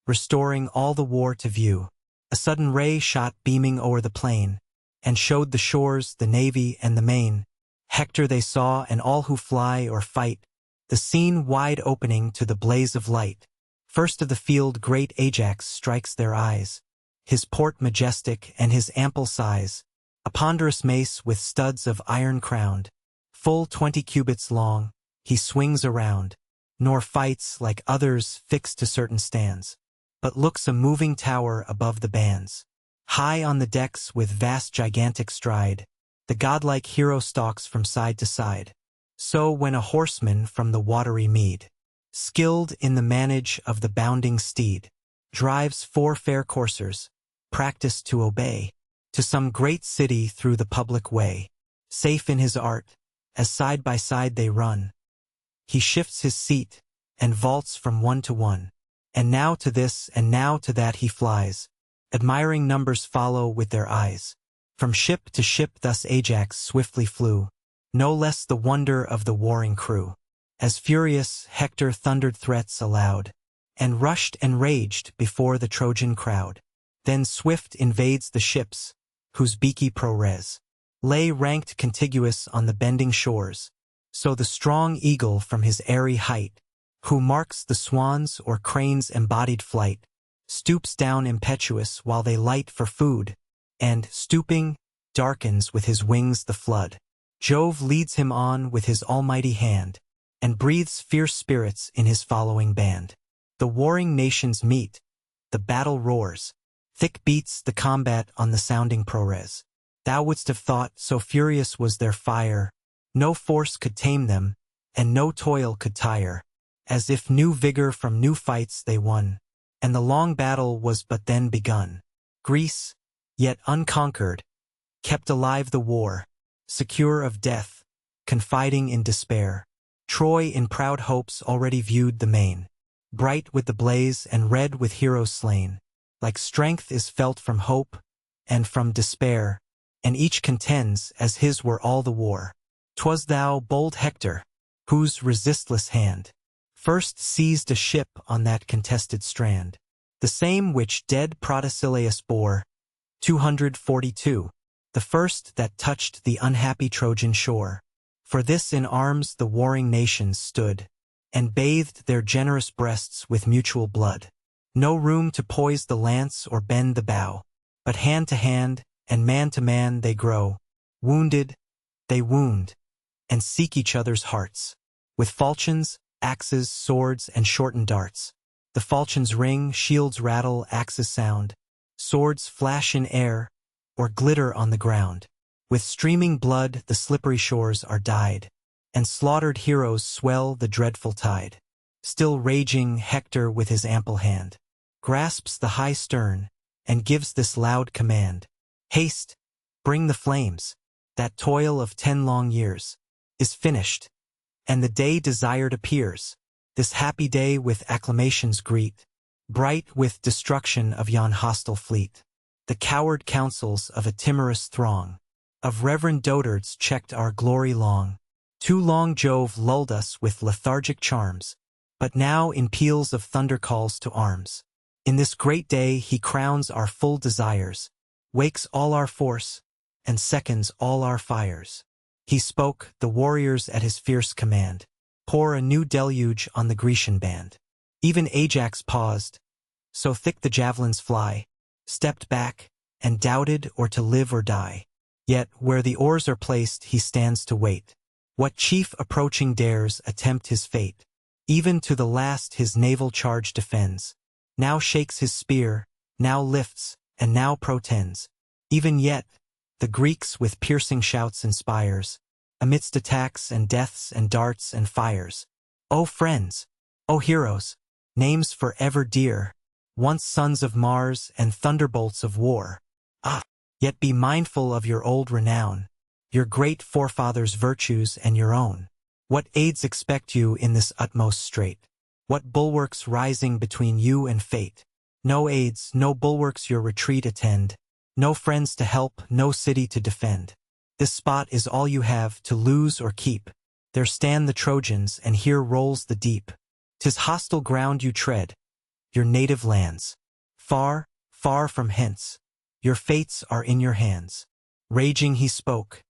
restoring all the war to view. A sudden ray shot beaming o'er the plain, and showed the shores, the navy, and the main. Hector they saw, and all who fly or fight, the scene wide opening to the blaze of light. First of the field great Ajax strikes their eyes, his port majestic and his ample size, a ponderous mace with studs of iron crowned, full 20 cubits long, he swings around, nor fights like others fixed to certain stands, but looks a moving tower above the bands. High on the decks with vast gigantic stride, the godlike hero stalks from side to side. So when a horseman from the watery mead, skilled in the manage of the bounding steed, drives 4 fair coursers, practiced to obey, to some great city through the public way. Safe in his art, as side by side they run, he shifts his seat, and vaults from one to one. And now to this and now to that he flies, admiring numbers follow with their eyes. From ship to ship thus Ajax swiftly flew, no less the wonder of the warring crew. As furious Hector thundered threats aloud, and rushed and raged before the Trojan crowd. Then swift invades the ships, whose beaky prores lay ranked contiguous on the bending shores. So the strong eagle from his airy height, who marks the swan's or crane's embodied flight, stoops down impetuous while they light for food, and, stooping, darkens with his wings the flood. Jove leads him on with his almighty hand, and breathes fierce spirits in his following band. The warring nations meet, the battle roars, thick beats the combat on the sounding prores. Thou wouldst have thought, so furious was their fire, no force could tame them, and no toil could tire, as if new vigor from new fights they won, and the long battle was but then begun. Greece, yet unconquered, kept alive the war, secure of death, confiding in despair. Troy in proud hopes already viewed the main, bright with the blaze and red with heroes slain. Like strength is felt from hope and from despair, and each contends as his were all the war. 'Twas thou, bold Hector, whose resistless hand first seized a ship on that contested strand, the same which dead Protesilaus bore, 242, the first that touched the unhappy Trojan shore. For this in arms the warring nations stood, and bathed their generous breasts with mutual blood. No room to poise the lance or bend the bow, but hand to hand, and man to man they grow. Wounded, they wound, and seek each other's hearts. With falchions, axes, swords, and shortened darts. The falchions ring, shields rattle, axes sound. Swords flash in air, or glitter on the ground. With streaming blood the slippery shores are dyed, and slaughtered heroes swell the dreadful tide. Still raging, Hector with his ample hand grasps the high stern, and gives this loud command. Haste, bring the flames. That toil of 10 long years is finished, and the day desired appears. This happy day with acclamations greet, bright with destruction of yon hostile fleet. The coward counsels of a timorous throng of reverend dotards checked our glory long. Too long Jove lulled us with lethargic charms, but now in peals of thunder calls to arms. In this great day he crowns our full desires, wakes all our force, and seconds all our fires. He spoke, the warriors at his fierce command pour a new deluge on the Grecian band. Even Ajax paused, so thick the javelins fly, stepped back, and doubted or to live or die. Yet where the oars are placed he stands to wait. What chief approaching dares attempt his fate? Even to the last his naval charge defends. Now shakes his spear, now lifts, and now protends. Even yet, the Greeks with piercing shouts inspires, amidst attacks and deaths and darts and fires. O friends! O heroes! Names forever dear, once sons of Mars and thunderbolts of war. Ah! Yet be mindful of your old renown, your great forefathers' virtues and your own. What aids expect you in this utmost strait? What bulwarks rising between you and fate? No aids, no bulwarks your retreat attend, no friends to help, no city to defend. This spot is all you have to lose or keep. There stand the Trojans, and here rolls the deep. 'Tis hostile ground you tread, your native lands. Far, far from hence, your fates are in your hands. Raging he spoke,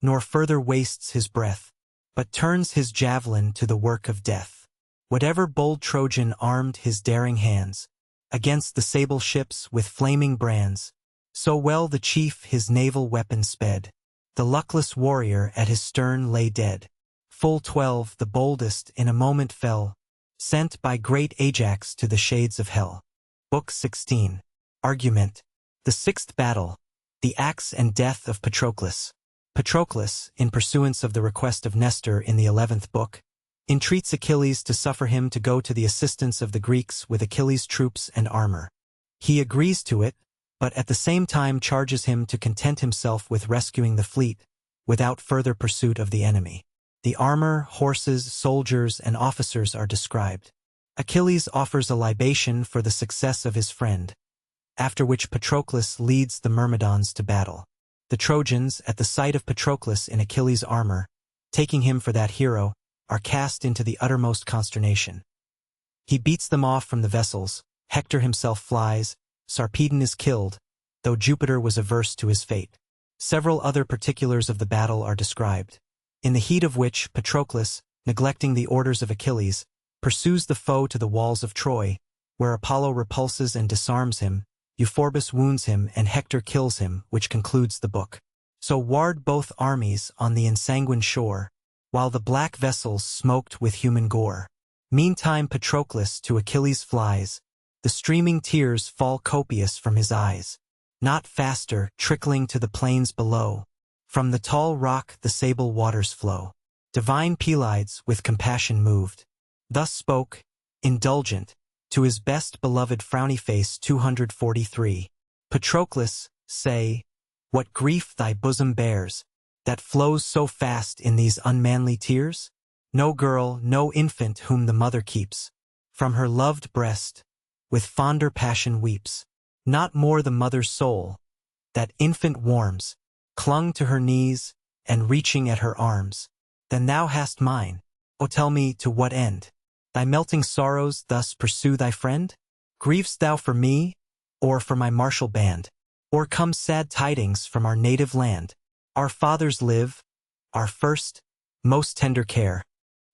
nor further wastes his breath, but turns his javelin to the work of death. Whatever bold Trojan armed his daring hands against the sable ships with flaming brands, so well the chief his naval weapon sped. The luckless warrior at his stern lay dead. Full 12 the boldest in a moment fell, sent by great Ajax to the shades of hell. Book 16. Argument. The 6th battle, the axe and death of Patroclus. Patroclus, in pursuance of the request of Nestor in the 11th book, entreats Achilles to suffer him to go to the assistance of the Greeks with Achilles' troops and armor. He agrees to it, but at the same time charges him to content himself with rescuing the fleet, without further pursuit of the enemy. The armor, horses, soldiers, and officers are described. Achilles offers a libation for the success of his friend, after which Patroclus leads the Myrmidons to battle. The Trojans, at the sight of Patroclus in Achilles' armor, taking him for that hero, are cast into the uttermost consternation. He beats them off from the vessels, Hector himself flies, Sarpedon is killed, though Jupiter was averse to his fate. Several other particulars of the battle are described, in the heat of which Patroclus, neglecting the orders of Achilles, pursues the foe to the walls of Troy, where Apollo repulses and disarms him, Euphorbus wounds him, and Hector kills him, which concludes the book. So warred both armies on the ensanguined shore, while the black vessels smoked with human gore. Meantime Patroclus to Achilles flies, the streaming tears fall copious from his eyes. Not faster, trickling to the plains below, from the tall rock the sable waters flow. Divine Pelides, with compassion moved, thus spoke, indulgent, to his best beloved frowny face 243. Patroclus, say, what grief thy bosom bears, that flows so fast in these unmanly tears? No girl, no infant whom the mother keeps, from her loved breast, with fonder passion weeps. Not more the mother's soul, that infant warms, clung to her knees, and reaching at her arms, than thou hast mine. O tell me, to what end thy melting sorrows thus pursue thy friend? Grievest thou for me, or for my martial band? Or come sad tidings from our native land? Our fathers live, our first, most tender care.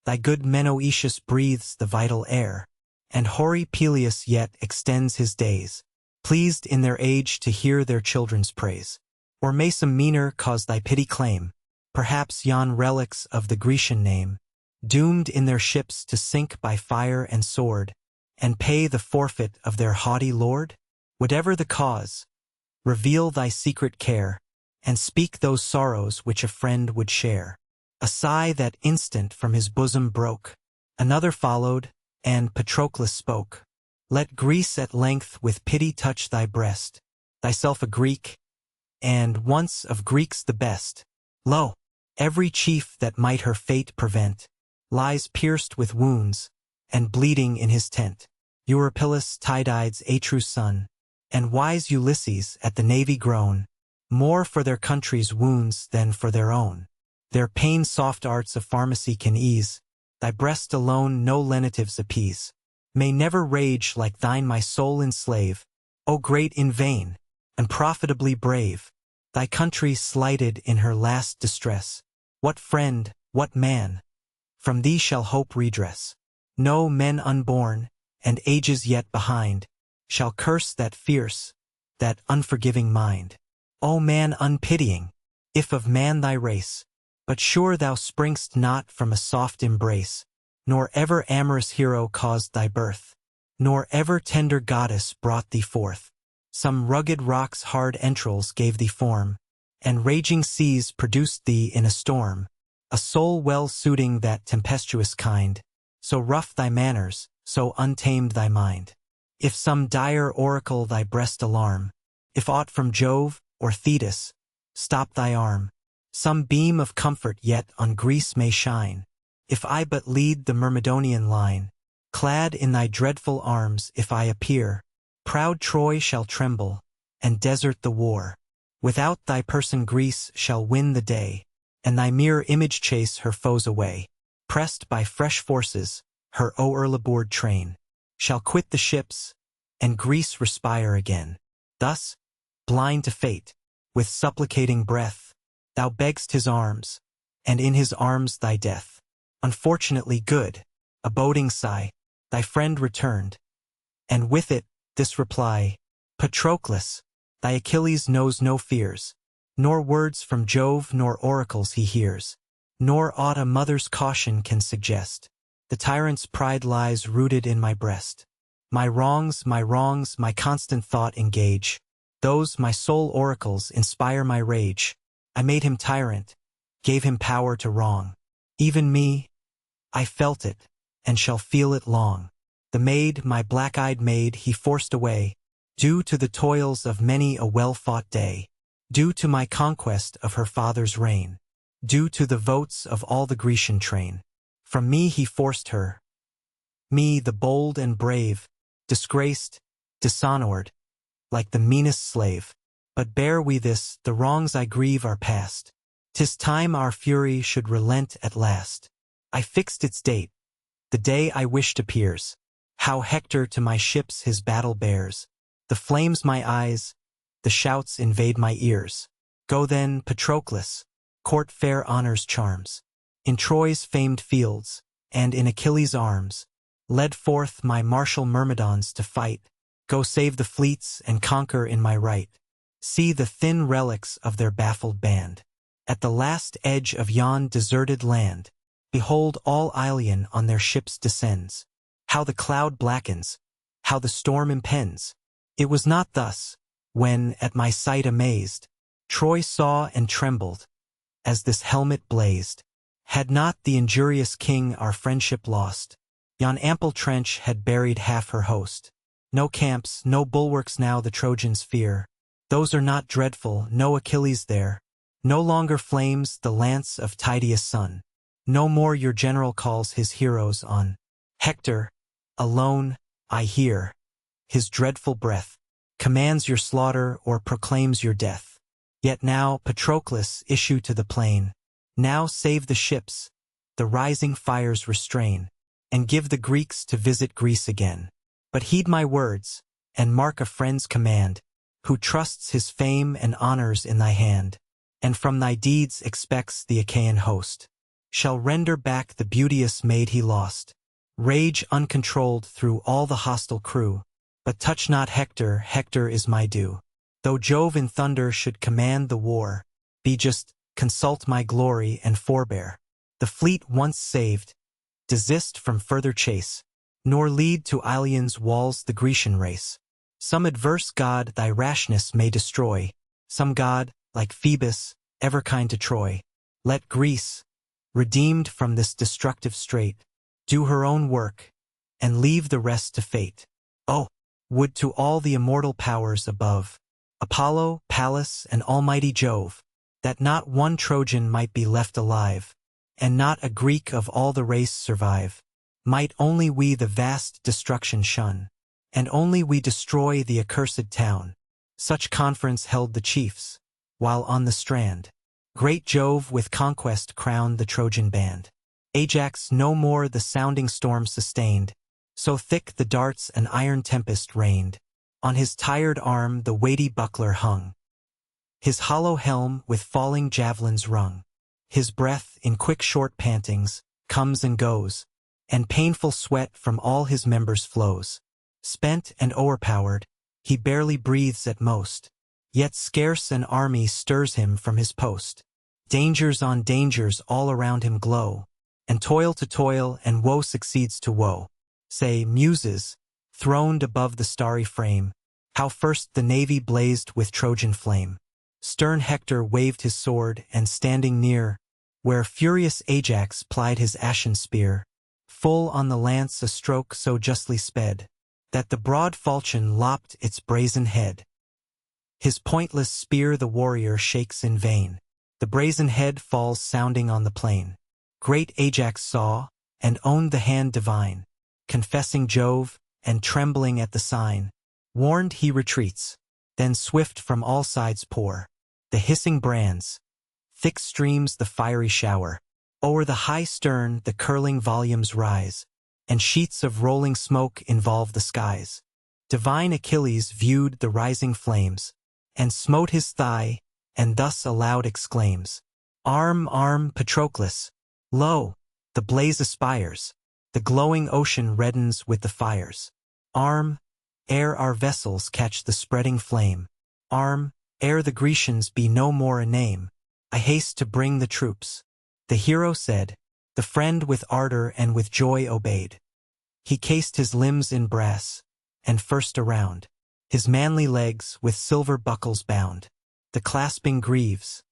Thy good Menoetius breathes the vital air, and hoary Peleus yet extends his days, pleased in their age to hear their children's praise. Or may some meaner cause thy pity claim, perhaps yon relics of the Grecian name, doomed in their ships to sink by fire and sword, and pay the forfeit of their haughty lord? Whatever the cause, reveal thy secret care, and speak those sorrows which a friend would share. A sigh that instant from his bosom broke, another followed, and Patroclus spoke. Let Greece at length with pity touch thy breast, thyself a Greek, and once of Greeks the best. Lo, every chief that might her fate prevent, lies pierced with wounds, and bleeding in his tent. Eurypylus, Tydides, Atreus' son, and wise Ulysses at the navy groan, more for their country's wounds than for their own. Their pain soft arts of pharmacy can ease, thy breast alone no lenitives appease. May never rage like thine my soul enslave, O great in vain, and profitably brave, thy country slighted in her last distress. What friend, what man, from thee shall hope redress? No men unborn, and ages yet behind, shall curse that fierce, that unforgiving mind. O man unpitying, if of man thy race, but sure thou spring'st not from a soft embrace, nor ever amorous hero caused thy birth, nor ever tender goddess brought thee forth. Some rugged rock's hard entrails gave thee form, and raging seas produced thee in a storm, a soul well suiting that tempestuous kind, so rough thy manners, so untamed thy mind. If some dire oracle thy breast alarm, if aught from Jove or Thetis, stop thy arm. Some beam of comfort yet on Greece may shine, if I but lead the Myrmidonian line. Clad in thy dreadful arms if I appear, proud Troy shall tremble, and desert the war. Without thy person Greece shall win the day, and thy mere image chase her foes away. Pressed by fresh forces, her o'erlabored train shall quit the ships, and Greece respire again. Thus, blind to fate, with supplicating breath, thou begg'st his arms, and in his arms thy death. Unfortunately good, a boding sigh, thy friend returned, and with it this reply: Patroclus, thy Achilles knows no fears, nor words from Jove nor oracles he hears, nor aught a mother's caution can suggest. The tyrant's pride lies rooted in my breast. My wrongs, my constant thought engage. Those, my sole oracles, inspire my rage. I made him tyrant, gave him power to wrong. Even me, I felt it, and shall feel it long. The maid, my black-eyed maid, he forced away, due to the toils of many a well-fought day, due to my conquest of her father's reign, due to the votes of all the Grecian train. From me he forced her, me the bold and brave, disgraced, dishonored, like the meanest slave. But bear we this, the wrongs I grieve are past. 'Tis time our fury should relent at last. I fixed its date, the day I wished appears. How Hector to my ships his battle bears. The flames my eyes, the shouts invade my ears. Go then, Patroclus, court fair honor's charms. In Troy's famed fields, and in Achilles' arms, led forth my martial Myrmidons to fight. Go save the fleets and conquer in my right. See the thin relics of their baffled band. At the last edge of yon deserted land, behold all Ilion on their ships descends. How the cloud blackens, how the storm impends. It was not thus, when, at my sight amazed, Troy saw and trembled, as this helmet blazed. Had not the injurious king our friendship lost, yon ample trench had buried half her host. No camps, no bulwarks now the Trojans fear. Those are not dreadful, no Achilles there. No longer flames the lance of Tydeus' son. No more your general calls his heroes on. Hector, alone, I hear, his dreadful breath, commands your slaughter or proclaims your death. Yet now, Patroclus, issue to the plain. Now save the ships, the rising fires restrain, and give the Greeks to visit Greece again. But heed my words, and mark a friend's command, who trusts his fame and honors in thy hand, and from thy deeds expects the Achaean host, shall render back the beauteous maid he lost. Rage uncontrolled through all the hostile crew, but touch not Hector, Hector is my due. Though Jove in thunder should command the war, be just, consult my glory and forbear. The fleet once saved, desist from further chase, nor lead to Ilion's walls the Grecian race. Some adverse god thy rashness may destroy, some god, like Phoebus, ever kind to Troy. Let Greece, redeemed from this destructive strait, do her own work, and leave the rest to fate. Oh, would to all the immortal powers above, Apollo, Pallas, and almighty Jove, that not one Trojan might be left alive, and not a Greek of all the race survive. Might only we the vast destruction shun, and only we destroy the accursed town. Such conference held the chiefs, while on the strand, great Jove with conquest crowned the Trojan band. Ajax no more the sounding storm sustained, so thick the darts an iron tempest rained. On his tired arm the weighty buckler hung, his hollow helm with falling javelins rung. His breath, in quick short pantings, comes and goes, and painful sweat from all his members flows. Spent and o'erpowered, he barely breathes at most, yet scarce an army stirs him from his post. Dangers on dangers all around him glow, and toil to toil and woe succeeds to woe. Say, Muses, throned above the starry frame, how first the navy blazed with Trojan flame. Stern Hector waved his sword, and standing near, where furious Ajax plied his ashen spear, full on the lance a stroke so justly sped, that the broad falchion lopped its brazen head. His pointless spear the warrior shakes in vain. The brazen head falls sounding on the plain. Great Ajax saw, and owned the hand divine, confessing Jove, and trembling at the sign. Warned he retreats, then swift from all sides pour the hissing brands, thick streams the fiery shower. O'er the high stern the curling volumes rise, and sheets of rolling smoke involve the skies. Divine Achilles viewed the rising flames, and smote his thigh, and thus aloud exclaims, Arm, arm, Patroclus! Lo, the blaze aspires, the glowing ocean reddens with the fires. Arm, ere our vessels catch the spreading flame. Arm, ere the Grecians be no more a name. I haste to bring the troops. The hero said, the friend with ardor and with joy obeyed. He cased his limbs in brass, and first around, his manly legs with silver buckles bound, the clasping greaves,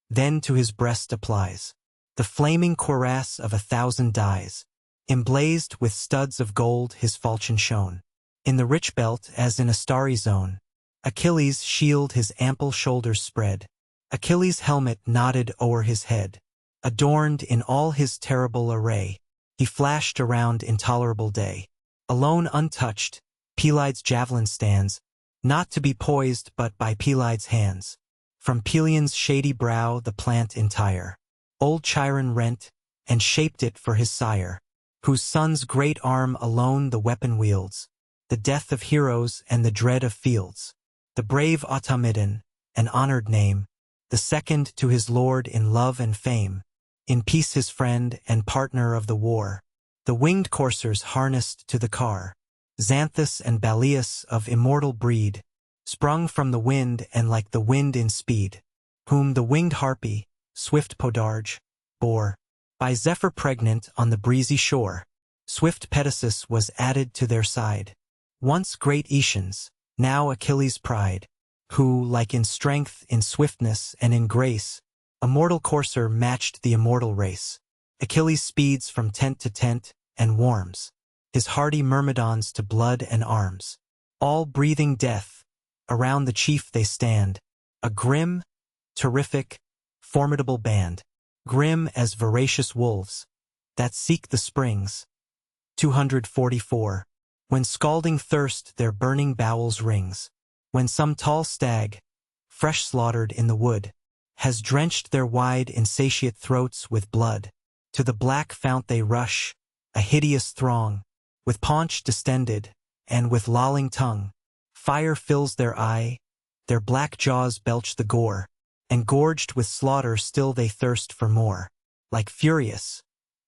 then to his breast applies, the flaming cuirass of 1,000 dyes, Emblazed with studs of gold his falchion shone. In the rich belt as in a starry zone, Achilles' shield his ample shoulders spread. Achilles' helmet nodded o'er his head. Adorned in all his terrible array, he flashed around intolerable day. Alone untouched, Pelides' javelin stands, not to be poised but by Pelides' hands. From Pelion's shady brow the plant entire, old Chiron rent, and shaped it for his sire, whose son's great arm alone the weapon wields, the death of heroes and the dread of fields. The brave Automedon, an honored name, the second to his lord in love and fame, in peace his friend and partner of the war. The winged coursers harnessed to the car, Xanthus and Balius of immortal breed, sprung from the wind and like the wind in speed, whom the winged harpy, swift Podarge, bore. By Zephyr pregnant on the breezy shore, swift Pedasus was added to their side. Once great Aeacians, now Achilles' pride, who, like in strength, in swiftness, and in grace, a mortal courser matched the immortal race. Achilles speeds from tent to tent, and warms his hardy Myrmidons to blood and arms. All breathing death, around the chief they stand, a grim, terrific, formidable band, grim as voracious wolves, that seek the springs. 244. When scalding thirst their burning bowels rings, when some tall stag, fresh slaughtered in the wood, has drenched their wide insatiate throats with blood, to the black fount they rush, a hideous throng, with paunch distended, and with lolling tongue. Fire fills their eye, their black jaws belch the gore, and gorged with slaughter still they thirst for more. Like furious,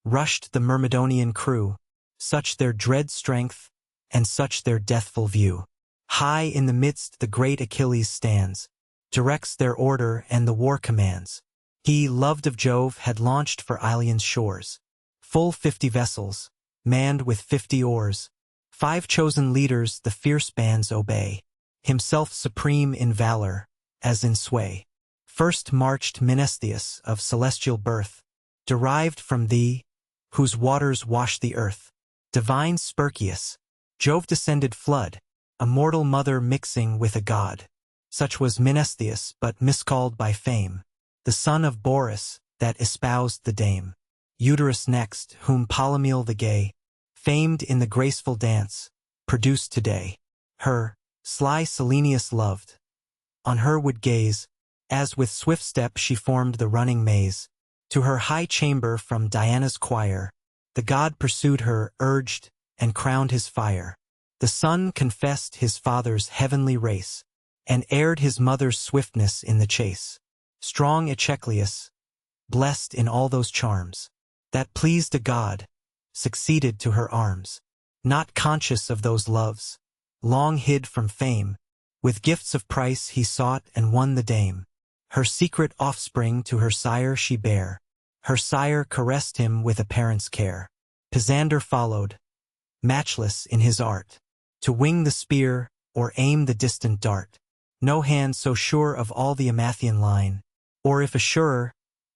rushed the Myrmidonian crew, such their dread strength, and such their deathful view. High in the midst the great Achilles stands, directs their order and the war commands. He, loved of Jove, had launched for Ilion's shores, full 50 vessels, manned with 50 oars. 5 chosen leaders the fierce bands obey, himself supreme in valor, as in sway. First marched Menestheus of celestial birth, derived from thee, whose waters wash the earth. Divine Sperchius, Jove-descended flood, a mortal mother mixing with a god. Such was Menestheus, but miscalled by fame, the son of Boris, that espoused the dame. Uterus next, whom Polymele the gay, famed in the graceful dance, produced today. Her, sly Selenius loved. On her would gaze, as with swift step she formed the running maze. To her high chamber from Diana's choir, the god pursued her, urged, and crowned his fire. The son confessed his father's heavenly race, and aired his mother's swiftness in the chase. Strong Echecleus, blessed in all those charms that pleased a god, succeeded to her arms. Not conscious of those loves, long hid from fame, with gifts of price he sought and won the dame. Her secret offspring to her sire she bare. Her sire caressed him with a parent's care. Pisander followed, matchless in his art, to wing the spear or aim the distant dart. No hand so sure of all the Amathian line, or if a surer,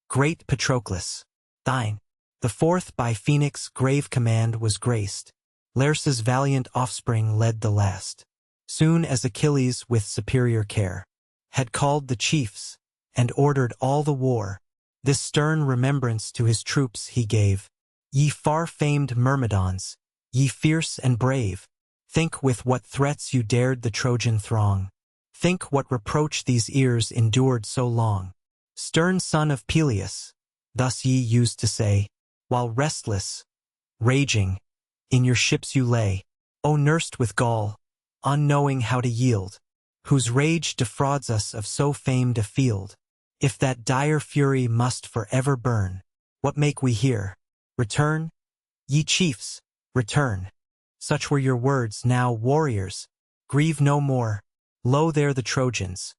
great Patroclus, thine. The 4th by Phoenix' grave command was graced. Laerces' valiant offspring led the last. Soon as Achilles with superior care had called the chiefs, and ordered all the war, this stern remembrance to his troops he gave. Ye far-famed Myrmidons, ye fierce and brave, think with what threats you dared the Trojan throng. Think what reproach these ears endured so long. Stern son of Peleus, thus ye used to say, while restless, raging, in your ships you lay, O nursed with gall, unknowing how to yield, whose rage defrauds us of so famed a field. If that dire fury must forever burn, what make we here? Return? Ye chiefs, return. Such were your words. Now, warriors, grieve no more. Lo there the Trojans.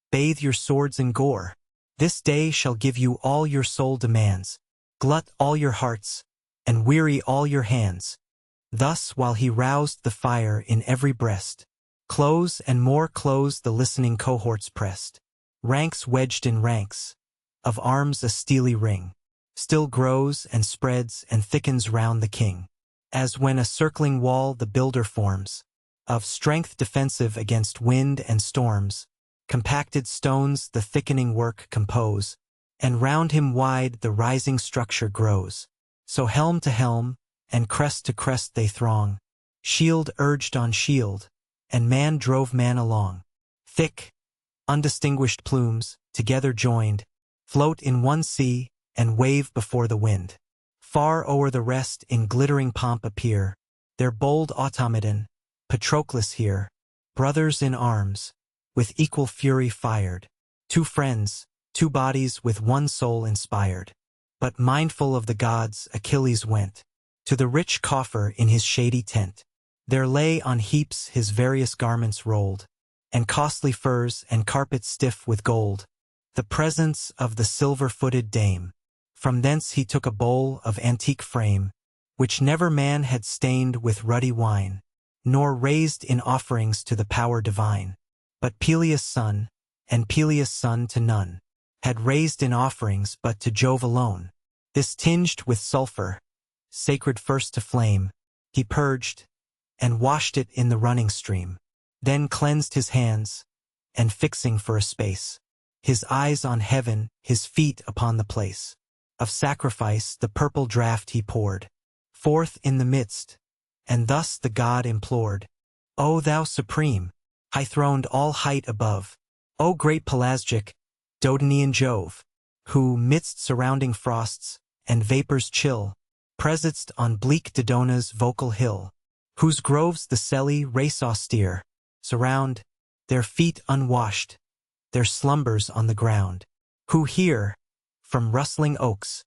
Bathe your swords in gore. This day shall give you all your soul demands, glut all your hearts, and weary all your hands. Thus while he roused the fire in every breast, close and more close the listening cohorts pressed. Ranks wedged in ranks, of arms a steely ring, still grows and spreads and thickens round the king. As when a circling wall the builder forms, of strength defensive against wind and storms, compacted stones the thickening work compose, and round him wide the rising structure grows. So helm to helm, and crest to crest they throng, shield urged on shield, and man drove man along. Thick, undistinguished plumes, together joined, float in one sea, and wave before the wind. Far o'er the rest in glittering pomp appear, their bold automaton, Patroclus here, brothers in arms, with equal fury fired, two friends, two bodies with one soul inspired. But mindful of the gods, Achilles went to the rich coffer in his shady tent. There lay on heaps his various garments rolled, and costly furs and carpets stiff with gold, the presence of the silver-footed dame. From thence he took a bowl of antique frame, which never man had stained with ruddy wine, nor raised in offerings to the power divine. But Peleus' son, and Peleus' son to none, had raised in offerings but to Jove alone. This tinged with sulphur, sacred first to flame, he purged, and washed it in the running stream. Then cleansed his hands, and fixing for a space, his eyes on heaven, his feet upon the place of sacrifice, the purple draught he poured forth in the midst, and thus the god implored, O thou supreme, high-throned all height above, O great Pelasgic, Dodonian Jove, who, midst surrounding frosts and vapors chill, presid'st on bleak Dodona's vocal hill, whose groves the Selli race austere surround, their feet unwashed, their slumbers on the ground, who hear, from rustling oaks,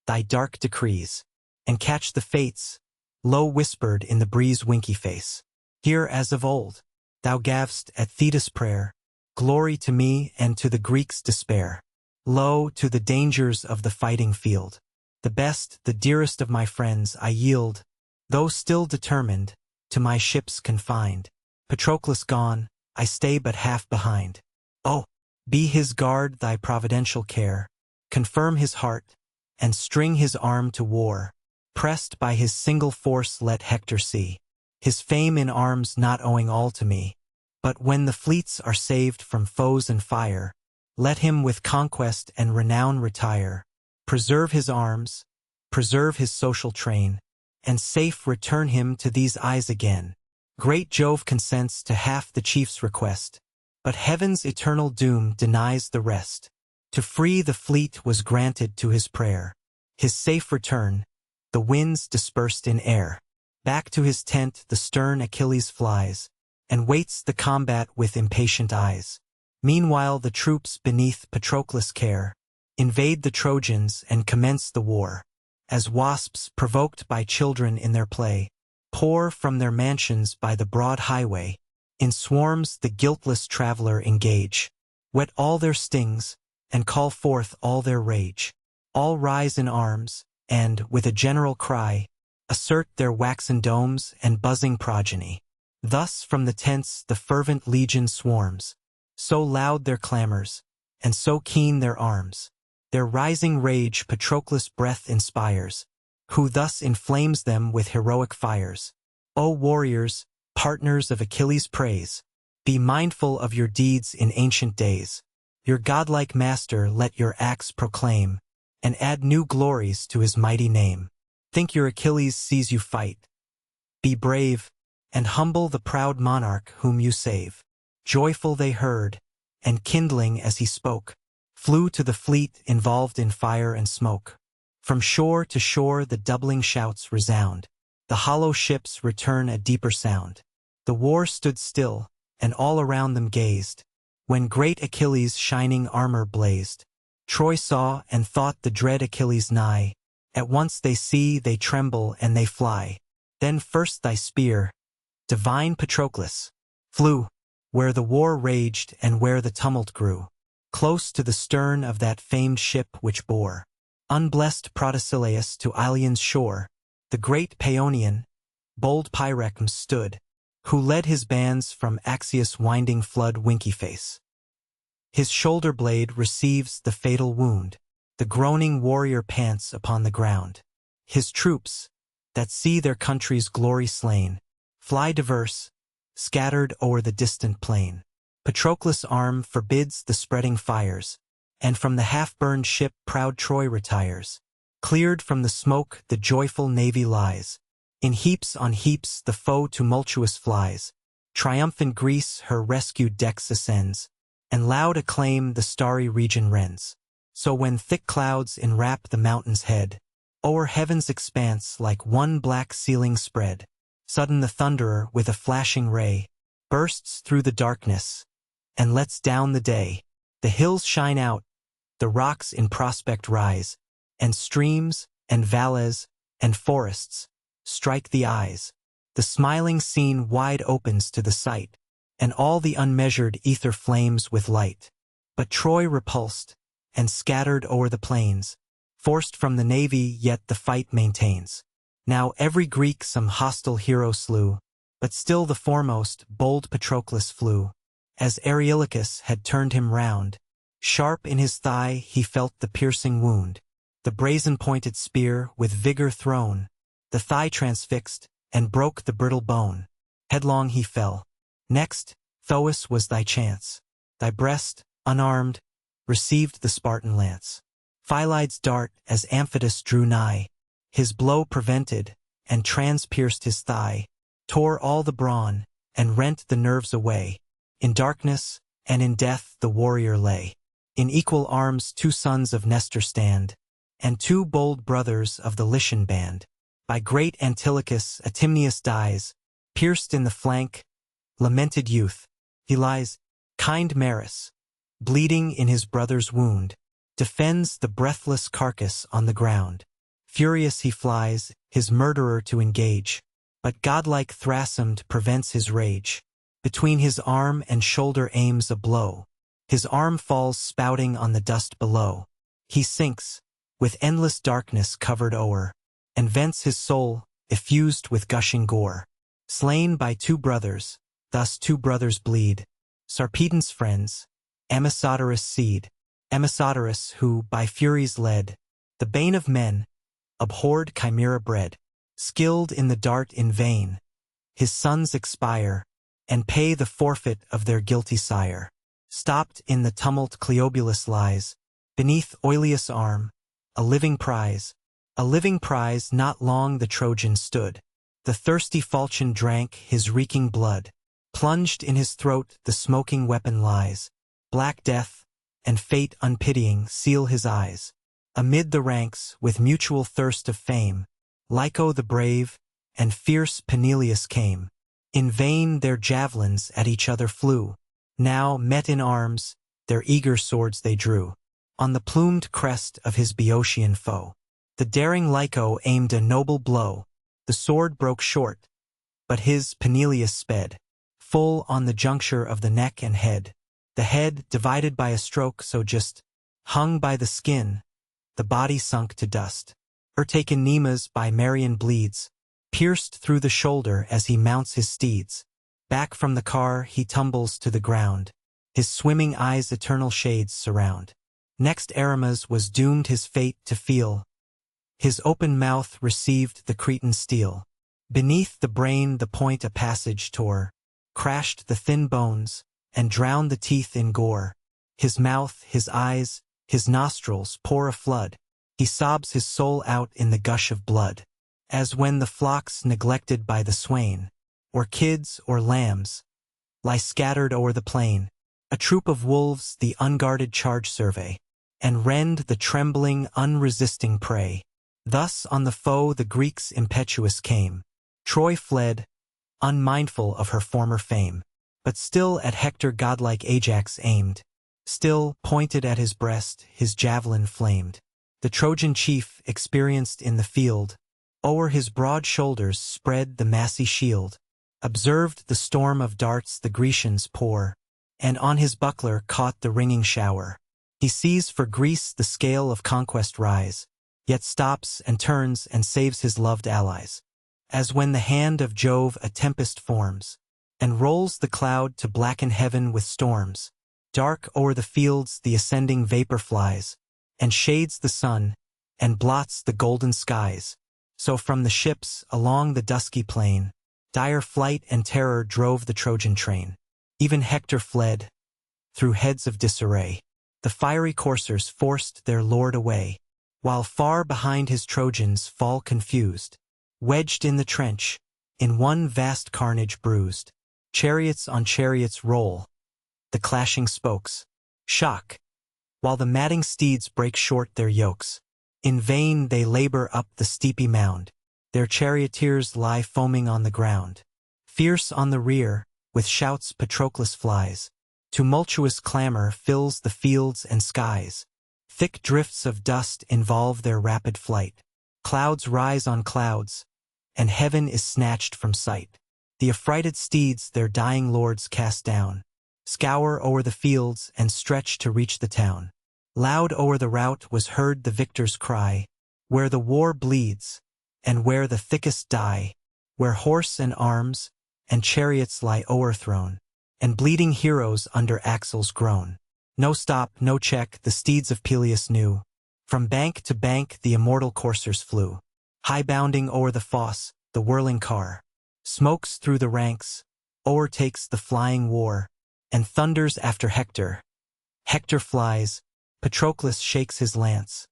thy dark decrees, and catch the fates, low whispered in the breeze winky face. Here as of old, thou gav'st at Thetis' prayer, glory to me and to the Greeks' despair. Lo, to the dangers of the fighting field, the best, the dearest of my friends I yield, though still determined, to my ships confined. Patroclus gone, I stay but half behind. Oh, be his guard thy providential care, confirm his heart, and string his arm to war. Pressed by his single force let Hector see his fame in arms, not owing all to me. But when the fleets are saved from foes and fire, let him with conquest and renown retire. Preserve his arms, preserve his social train, and safe return him to these eyes again. Great Jove consents to half the chief's request, but heaven's eternal doom denies the rest. To free the fleet was granted to his prayer. His safe return, the winds dispersed in air. Back to his tent the stern Achilles flies, and waits the combat with impatient eyes. Meanwhile the troops beneath Patroclus' care invade the Trojans and commence the war. As wasps provoked by children in their play, pour from their mansions by the broad highway, in swarms the guiltless traveler engage, whet all their stings, and call forth all their rage. All rise in arms, and, with a general cry, assert their waxen domes and buzzing progeny. Thus from the tents the fervent legion swarms, so loud their clamors, and so keen their arms. Their rising rage Patroclus' breath inspires, who thus inflames them with heroic fires. O warriors, partners of Achilles' praise, be mindful of your deeds in ancient days. Your godlike master let your acts proclaim, and add new glories to his mighty name. Think your Achilles sees you fight. Be brave, and humble the proud monarch whom you save. Joyful they heard, and kindling as he spoke, flew to the fleet involved in fire and smoke. From shore to shore the doubling shouts resound. The hollow ships return a deeper sound. The war stood still, and all around them gazed, when great Achilles' shining armor blazed. Troy saw and thought the dread Achilles nigh. At once they see, they tremble, and they fly. Then first thy spear, divine Patroclus, flew, where the war raged and where the tumult grew, close to the stern of that famed ship which bore unblessed Protesilaus to Ilion's shore. The great Paeonian, bold Pyrrhus stood, who led his bands from Axius' winding flood winky face. His shoulder blade receives the fatal wound, the groaning warrior pants upon the ground. His troops, that see their country's glory slain, fly diverse, scattered o'er the distant plain. Patroclus' arm forbids the spreading fires, and from the half-burned ship proud Troy retires. Cleared from the smoke the joyful navy lies. In heaps on heaps the foe tumultuous flies. Triumphant Greece her rescued decks ascends, and loud acclaim the starry region rends. So when thick clouds enwrap the mountain's head, o'er heaven's expanse like one black ceiling spread, sudden the thunderer with a flashing ray bursts through the darkness, and lets down the day. The hills shine out, the rocks in prospect rise, and streams, and valleys, and forests strike the eyes. The smiling scene wide opens to the sight, and all the unmeasured ether flames with light. But Troy repulsed, and scattered o'er the plains, forced from the navy yet the fight maintains. Now every Greek some hostile hero slew, but still the foremost, bold Patroclus flew. As Areilycus had turned him round, sharp in his thigh he felt the piercing wound. The brazen-pointed spear with vigor thrown, the thigh transfixed, and broke the brittle bone. Headlong he fell. Next, Thoas was thy chance. Thy breast, unarmed, received the Spartan lance. Phyllide's dart as Amphitus drew nigh, his blow prevented, and transpierced his thigh, tore all the brawn, and rent the nerves away. In darkness, and in death the warrior lay. In equal arms 2 sons of Nestor stand, and 2 bold brothers of the Lycian band. By great Antilochus Atimneus dies, pierced in the flank, lamented youth. He lies, kind Maris, bleeding in his brother's wound, defends the breathless carcass on the ground. Furious he flies, his murderer to engage, but godlike Thrasymede prevents his rage. Between his arm and shoulder aims a blow. His arm falls spouting on the dust below. He sinks, with endless darkness covered o'er, and vents his soul, effused with gushing gore. Slain by 2 brothers, thus 2 brothers bleed. Sarpedon's friends, Amisodarus' seed. Amisodarus who, by Furies led, the bane of men, abhorred Chimera bred. Skilled in the dart in vain, his sons expire, and pay the forfeit of their guilty sire. Stopped in the tumult Cleobulus lies, beneath Oileus' arm, a living prize. A living prize not long the Trojan stood. The thirsty falchion drank his reeking blood. Plunged in his throat the smoking weapon lies. Black death, and fate unpitying seal his eyes. Amid the ranks, with mutual thirst of fame, Lyco the brave, and fierce Peneleus came. In vain their javelins at each other flew. Now, met in arms, their eager swords they drew. On the plumed crest of his Boeotian foe, the daring Lyco aimed a noble blow. The sword broke short, but his Peneleus sped, full on the juncture of the neck and head. The head, divided by a stroke so just, hung by the skin, the body sunk to dust. Taken Nemas by Marion bleeds, pierced through the shoulder as he mounts his steeds. Back from the car he tumbles to the ground, his swimming eyes eternal shades surround. Next Aramas was doomed his fate to feel. His open mouth received the Cretan steel. Beneath the brain the point a passage tore, crashed the thin bones, and drowned the teeth in gore. His mouth, his eyes, his nostrils pour a flood. He sobs his soul out in the gush of blood. As when the flocks neglected by the swain, or kids or lambs, lie scattered o'er the plain. A troop of wolves the unguarded charge survey, and rend the trembling, unresisting prey. Thus on the foe the Greeks impetuous came. Troy fled, unmindful of her former fame. But still at Hector godlike Ajax aimed. Still, pointed at his breast, his javelin flamed. The Trojan chief, experienced in the field, o'er his broad shoulders spread the massy shield. Observed the storm of darts the Grecians pour, and on his buckler caught the ringing shower. He sees for Greece the scale of conquest rise, yet stops and turns and saves his loved allies. As when the hand of Jove a tempest forms, and rolls the cloud to blacken heaven with storms. Dark o'er the fields the ascending vapor flies, and shades the sun, and blots the golden skies. So from the ships, along the dusky plain, dire flight and terror drove the Trojan train. Even Hector fled, through heads of disarray. The fiery coursers forced their lord away, while far behind his Trojans fall confused, wedged in the trench, in one vast carnage bruised. Chariots on chariots roll, the clashing spokes shock, while the madding steeds break short their yokes. In vain they labor up the steepy mound, their charioteers lie foaming on the ground. Fierce on the rear, with shouts Patroclus flies, tumultuous clamor fills the fields and skies. Thick drifts of dust involve their rapid flight, clouds rise on clouds, and heaven is snatched from sight. The affrighted steeds their dying lords cast down, scour o'er the fields and stretch to reach the town. Loud o'er the rout was heard the victor's cry, where the war bleeds, and where the thickest die, where horse and arms and chariots lie o'erthrown, and bleeding heroes under axles groan. No stop, no check, the steeds of Peleus knew. From bank to bank the immortal coursers flew. High bounding o'er the fosse, the whirling car smokes through the ranks, o'ertakes the flying war, and thunders after Hector. Hector flies, Patroclus shakes his lance,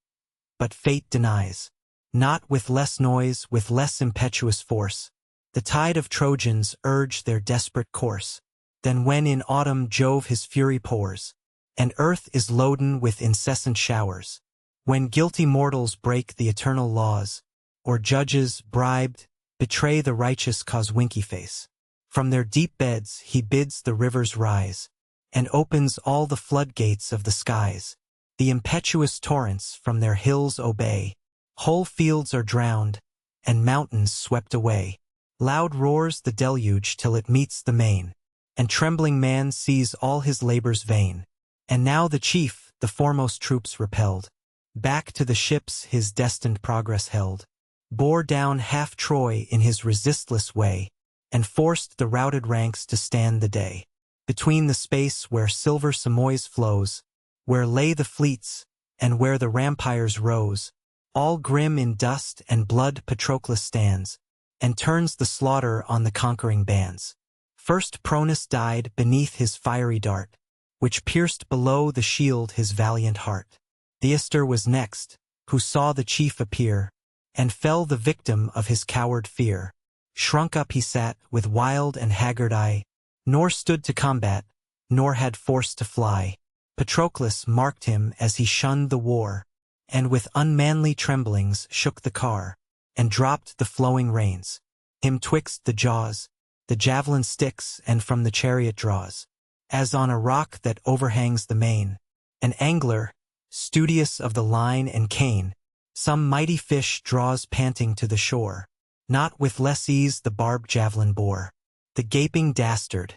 but fate denies. Not with less noise, with less impetuous force, the tide of Trojans urge their desperate course, than when in autumn Jove his fury pours, and earth is loaden with incessant showers. When guilty mortals break the eternal laws, or judges, bribed, betray the righteous cause winky face. From their deep beds he bids the rivers rise, and opens all the floodgates of the skies. The impetuous torrents from their hills obey, whole fields are drowned, and mountains swept away. Loud roars the deluge till it meets the main, and trembling man sees all his labors vain. And now the chief, the foremost troops repelled, back to the ships his destined progress held, bore down half Troy in his resistless way, and forced the routed ranks to stand the day. Between the space where silver Simois flows, where lay the fleets, and where the rampires rose, all grim in dust and blood Patroclus stands, and turns the slaughter on the conquering bands. First Pronus died beneath his fiery dart, which pierced below the shield his valiant heart. Theodore was next, who saw the chief appear, and fell the victim of his coward fear. Shrunk up he sat, with wild and haggard eye, nor stood to combat, nor had force to fly. Patroclus marked him as he shunned the war, and with unmanly tremblings shook the car, and dropped the flowing reins. Him twixt the jaws, the javelin sticks, and from the chariot draws, as on a rock that overhangs the main. An angler, studious of the line and cane, some mighty fish draws panting to the shore. Not with less ease the barbed javelin bore the gaping dastard.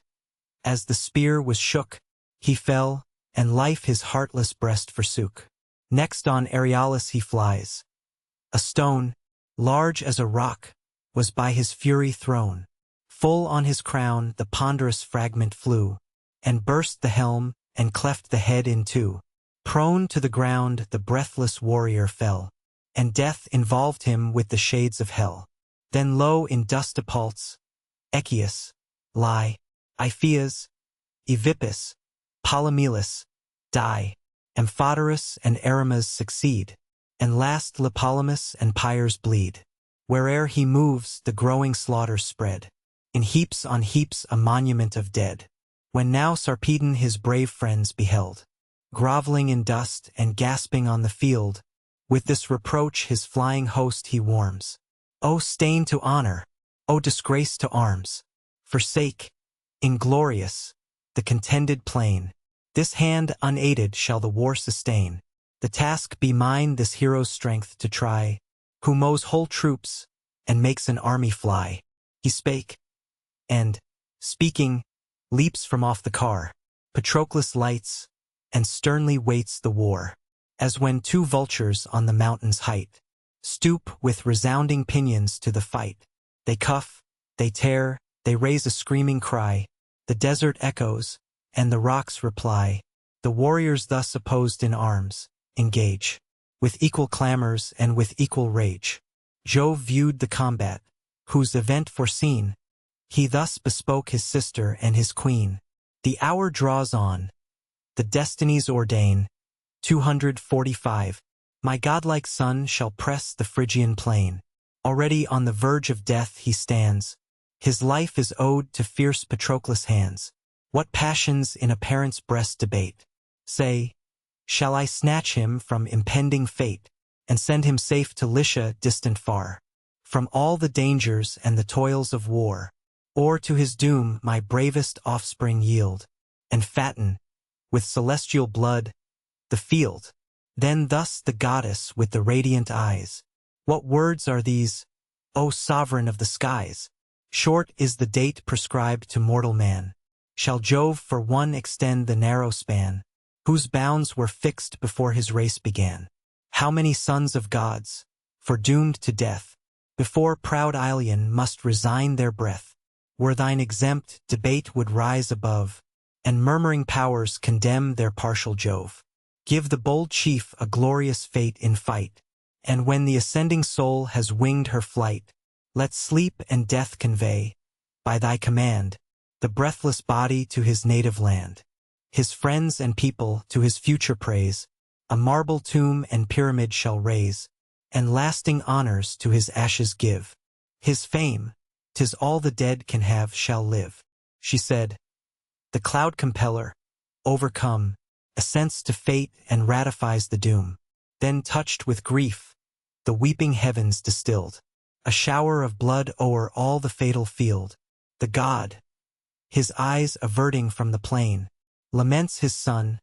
As the spear was shook, he fell, and life his heartless breast forsook. Next on Arealis he flies. A stone, large as a rock, was by his fury thrown. Full on his crown the ponderous fragment flew, and burst the helm, and cleft the head in two. Prone to the ground the breathless warrior fell, and death involved him with the shades of hell. Then lo, in dust appulse, Echius lie, Iphias, Evippus, Polymelus die, Amphoterus and Aramas succeed, and last Lipolymus and Pyres bleed. Where'er he moves the growing slaughters spread, in heaps on heaps a monument of dead. When now Sarpedon his brave friends beheld, groveling in dust and gasping on the field, with this reproach his flying host he warms. O stain to honor, O disgrace to arms, forsake, inglorious, the contended plain. This hand unaided shall the war sustain. The task be mine this hero's strength to try, who mows whole troops, and makes an army fly. He spake, and, speaking, leaps from off the car. Patroclus lights, and sternly waits the war, as when two vultures on the mountain's height stoop with resounding pinions to the fight. They cuff, they tear, they raise a screaming cry. The desert echoes, and the rocks reply. The warriors thus opposed in arms, engage. With equal clamors and with equal rage, Jove viewed the combat, whose event foreseen, he thus bespoke his sister and his queen. The hour draws on, the destinies ordain. 245. My godlike son shall press the Phrygian plain. Already on the verge of death he stands. His life is owed to fierce Patroclus' hands. What passions in a parent's breast debate? Say, shall I snatch him from impending fate, and send him safe to Lycia distant far, from all the dangers and the toils of war? Or to his doom my bravest offspring yield, and fatten, with celestial blood, the field? Then thus the goddess with the radiant eyes. What words are these, O sovereign of the skies? Short is the date prescribed to mortal man. Shall Jove for one extend the narrow span, whose bounds were fixed before his race began? How many sons of gods, foredoomed to death, before proud Ilion must resign their breath? Were thine exempt, debate would rise above, and murmuring powers condemn their partial Jove. Give the bold chief a glorious fate in fight, and when the ascending soul has winged her flight, let sleep and death convey, by thy command, the breathless body to his native land. His friends and people to his future praise, a marble tomb and pyramid shall raise, and lasting honors to his ashes give. His fame, 'tis all the dead can have, shall live. She said. The cloud compeller, overcome, assents to fate and ratifies the doom. Then touched with grief, the weeping heavens distilled a shower of blood o'er all the fatal field. The god, his eyes averting from the plain, laments his son,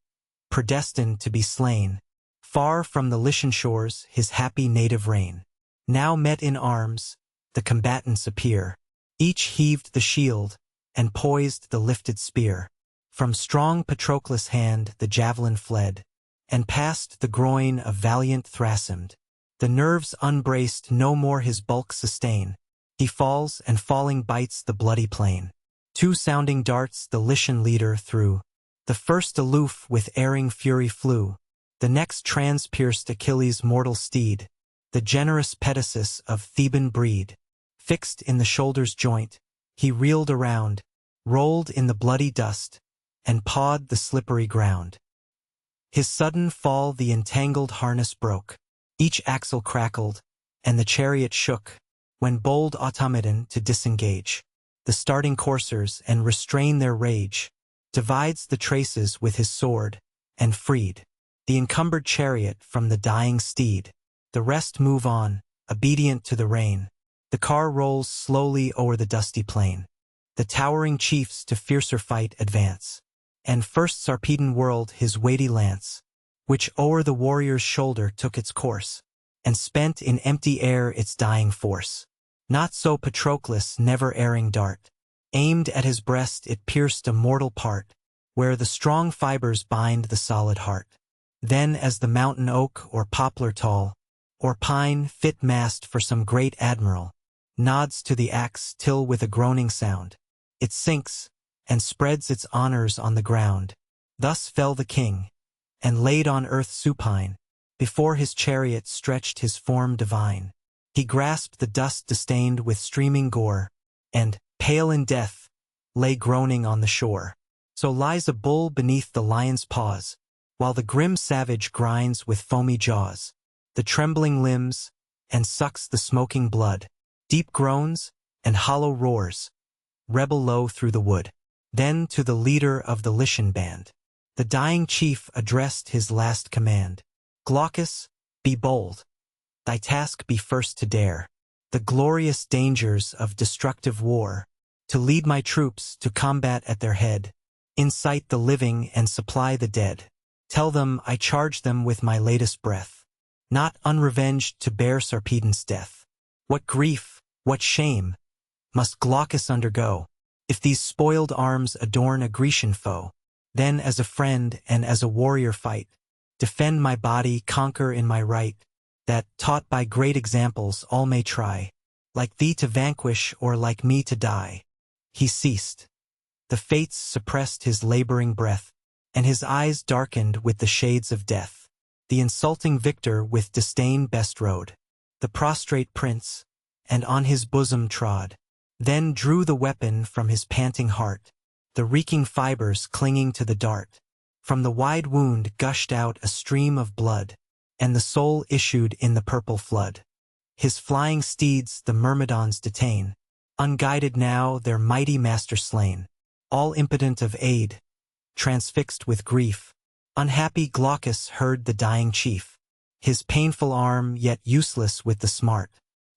predestined to be slain. Far from the Lycian shores his happy native reign. Now met in arms, the combatants appear. Each heaved the shield, and poised the lifted spear. From strong Patroclus' hand the javelin fled, and past the groin of valiant Thrasymed. The nerves unbraced no more his bulk sustain. He falls, and falling bites the bloody plain. Two sounding darts the Lycian leader threw. The first aloof with erring fury flew. The next transpierced Achilles' mortal steed, the generous Pedasus of Theban breed. Fixed in the shoulder's joint, he reeled around, rolled in the bloody dust, and pawed the slippery ground. His sudden fall the entangled harness broke. Each axle crackled, and the chariot shook, when bold Automedon to disengage the starting coursers and restrain their rage, divides the traces with his sword, and freed the encumbered chariot from the dying steed. The rest move on, obedient to the rein. The car rolls slowly o'er the dusty plain. The towering chiefs to fiercer fight advance, and first Sarpedon whirled his weighty lance, which o'er the warrior's shoulder took its course, and spent in empty air its dying force. Not so Patroclus' never-erring dart. Aimed at his breast it pierced a mortal part, where the strong fibers bind the solid heart. Then as the mountain oak or poplar tall, or pine fit mast for some great admiral, nods to the axe till with a groaning sound, it sinks, and spreads its honors on the ground. Thus fell the king, and laid on earth supine, before his chariot stretched his form divine. He grasped the dust distained with streaming gore, and, pale in death, lay groaning on the shore. So lies a bull beneath the lion's paws, while the grim savage grinds with foamy jaws the trembling limbs, and sucks the smoking blood. Deep groans, and hollow roars, rebel low through the wood. Then to the leader of the Lycian band, the dying chief addressed his last command. Glaucus, be bold. Thy task be first to dare the glorious dangers of destructive war, to lead my troops to combat at their head, incite the living and supply the dead. Tell them I charge them with my latest breath, not unrevenged to bear Sarpedon's death. What grief, what shame, must Glaucus undergo, if these spoiled arms adorn a Grecian foe? Then as a friend and as a warrior fight, defend my body, conquer in my right, that, taught by great examples, all may try, like thee to vanquish or like me to die. He ceased. The fates suppressed his laboring breath, and his eyes darkened with the shades of death. the insulting victor with disdain best rode. The prostrate prince, and on his bosom trod, then drew the weapon from his panting heart, the reeking fibers clinging to the dart. From the wide wound gushed out a stream of blood, and the soul issued in the purple flood. His flying steeds the Myrmidons detain, unguided now, their mighty master slain. All impotent of aid, transfixed with grief, unhappy Glaucus heard the dying chief. His painful arm yet useless with the smart,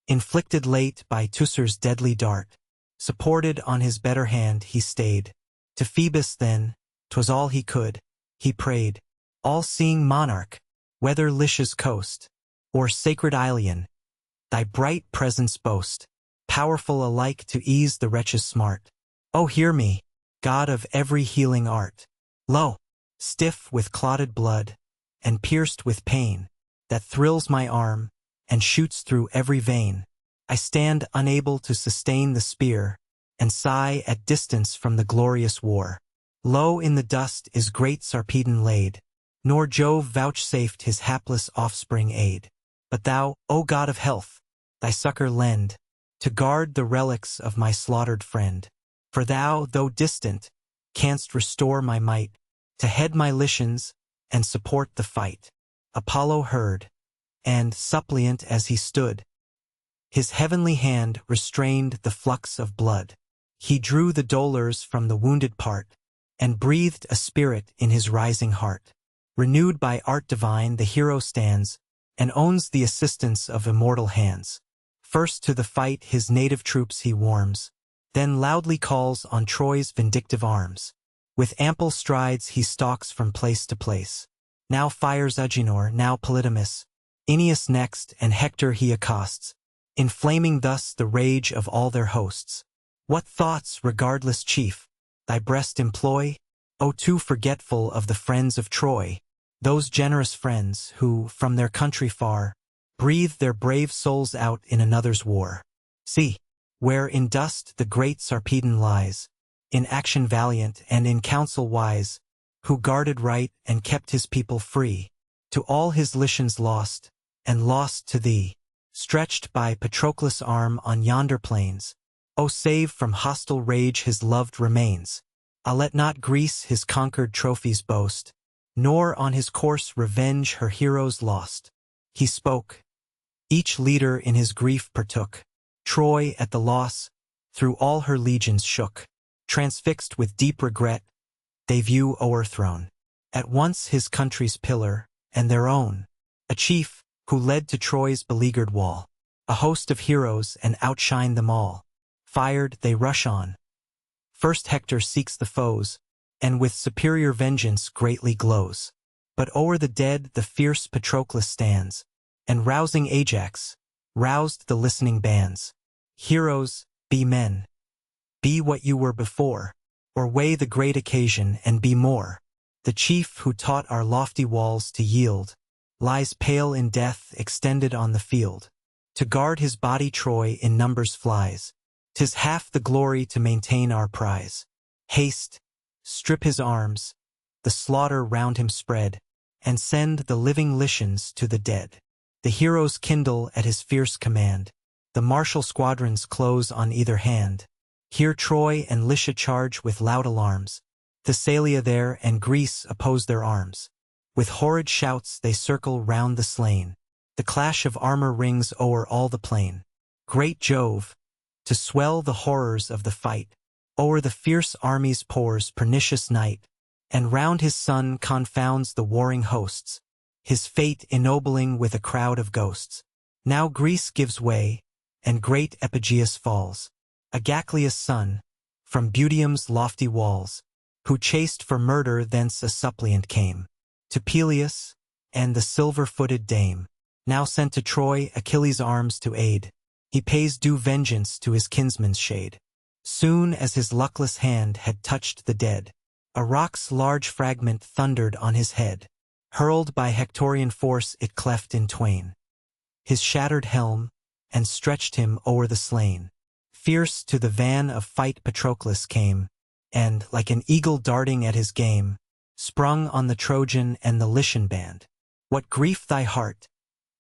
inflicted late by Teucer's deadly dart. Supported on his better hand he stayed. To Phoebus then, 'twas all he could, he prayed. All-seeing monarch, whether Lycia's coast, or sacred Ilion, thy bright presence boast, powerful alike to ease the wretch's smart. Oh, hear me, God of every healing art. Lo, stiff with clotted blood, and pierced with pain, that thrills my arm, and shoots through every vein, I stand unable to sustain the spear, and sigh at distance from the glorious war. Low in the dust is great Sarpedon laid, nor Jove vouchsafed his hapless offspring aid. But thou, O God of health, thy succor lend, to guard the relics of my slaughtered friend. For thou, though distant, canst restore my might, to head my Lycians, and support the fight. Apollo heard, and, suppliant as he stood, his heavenly hand restrained the flux of blood. He drew the dolours from the wounded part, and breathed a spirit in his rising heart. Renewed by art divine the hero stands, and owns the assistance of immortal hands. First to the fight his native troops he warms, then loudly calls on Troy's vindictive arms. With ample strides he stalks from place to place. Now fires Agenor, now Polydamas, Aeneas next, and Hector he accosts, inflaming thus the rage of all their hosts. What thoughts, regardless chief, thy breast employ? O too forgetful of the friends of Troy, those generous friends who, from their country far, breathe their brave souls out in another's war. See, where in dust the great Sarpedon lies, in action valiant and in counsel wise, who guarded right and kept his people free, to all his Lycians lost, and lost to thee, stretched by Patroclus' arm on yonder plains. O save from hostile rage his loved remains. Let not Greece his conquered trophies boast, nor on his course revenge her heroes lost. He spoke. Each leader in his grief partook. Troy at the loss, through all her legions shook. Transfixed with deep regret, they view o'erthrown, at once his country's pillar, and their own. A chief, who led to Troy's beleaguered wall. A host of heroes, and outshine them all. Fired, they rush on. First Hector seeks the foes, and with superior vengeance greatly glows. But o'er the dead the fierce Patroclus stands, and rousing Ajax, roused the listening bands. Heroes, be men. Be what you were before, or weigh the great occasion and be more. The chief who taught our lofty walls to yield, lies pale in death extended on the field. To guard his body Troy in numbers flies. 'Tis half the glory to maintain our prize. Haste, strip his arms, the slaughter round him spread, and send the living Lycians to the dead. The heroes kindle at his fierce command. The martial squadrons close on either hand. Here Troy and Lycia charge with loud alarms. Thessalia there and Greece oppose their arms. With horrid shouts they circle round the slain. The clash of armor rings o'er all the plain. Great Jove, to swell the horrors of the fight, o'er the fierce armies pours pernicious night, and round his son confounds the warring hosts, his fate ennobling with a crowd of ghosts. Now Greece gives way, and great Epigeius falls, Agaclius' son, from Butium's lofty walls, who chased for murder thence a suppliant came, to Peleus, and the silver-footed dame, now sent to Troy Achilles' arms to aid. He pays due vengeance to his kinsman's shade. Soon as his luckless hand had touched the dead, a rock's large fragment thundered on his head. Hurled by Hectorian force it cleft in twain his shattered helm, and stretched him o'er the slain. Fierce to the van of fight Patroclus came, and, like an eagle darting at his game, sprung on the Trojan and the Lycian band. What grief thy heart,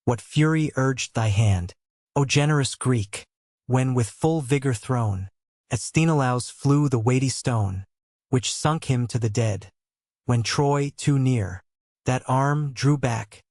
what fury urged thy hand, O generous Greek, when with full vigor thrown, at Sthenelaus flew the weighty stone, which sunk him to the dead, when Troy, too near, that arm drew back,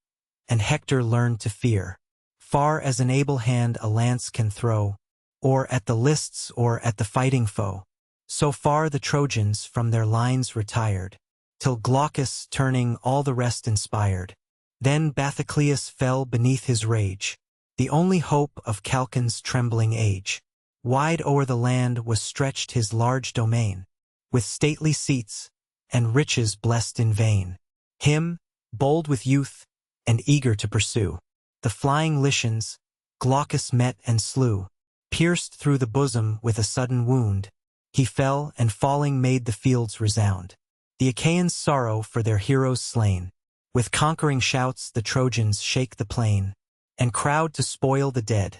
and Hector learned to fear, far as an able hand a lance can throw, or at the lists or at the fighting foe. So far the Trojans from their lines retired, till Glaucus turning all the rest inspired. Then Bathycleus fell beneath his rage, the only hope of Chalcon's trembling age. Wide o'er the land was stretched his large domain, with stately seats, and riches blessed in vain. Him, bold with youth, and eager to pursue the flying Lycians, Glaucus met and slew. Pierced through the bosom with a sudden wound, he fell, and falling made the fields resound. The Achaeans sorrow for their heroes slain. With conquering shouts the Trojans shake the plain, and crowd to spoil the dead.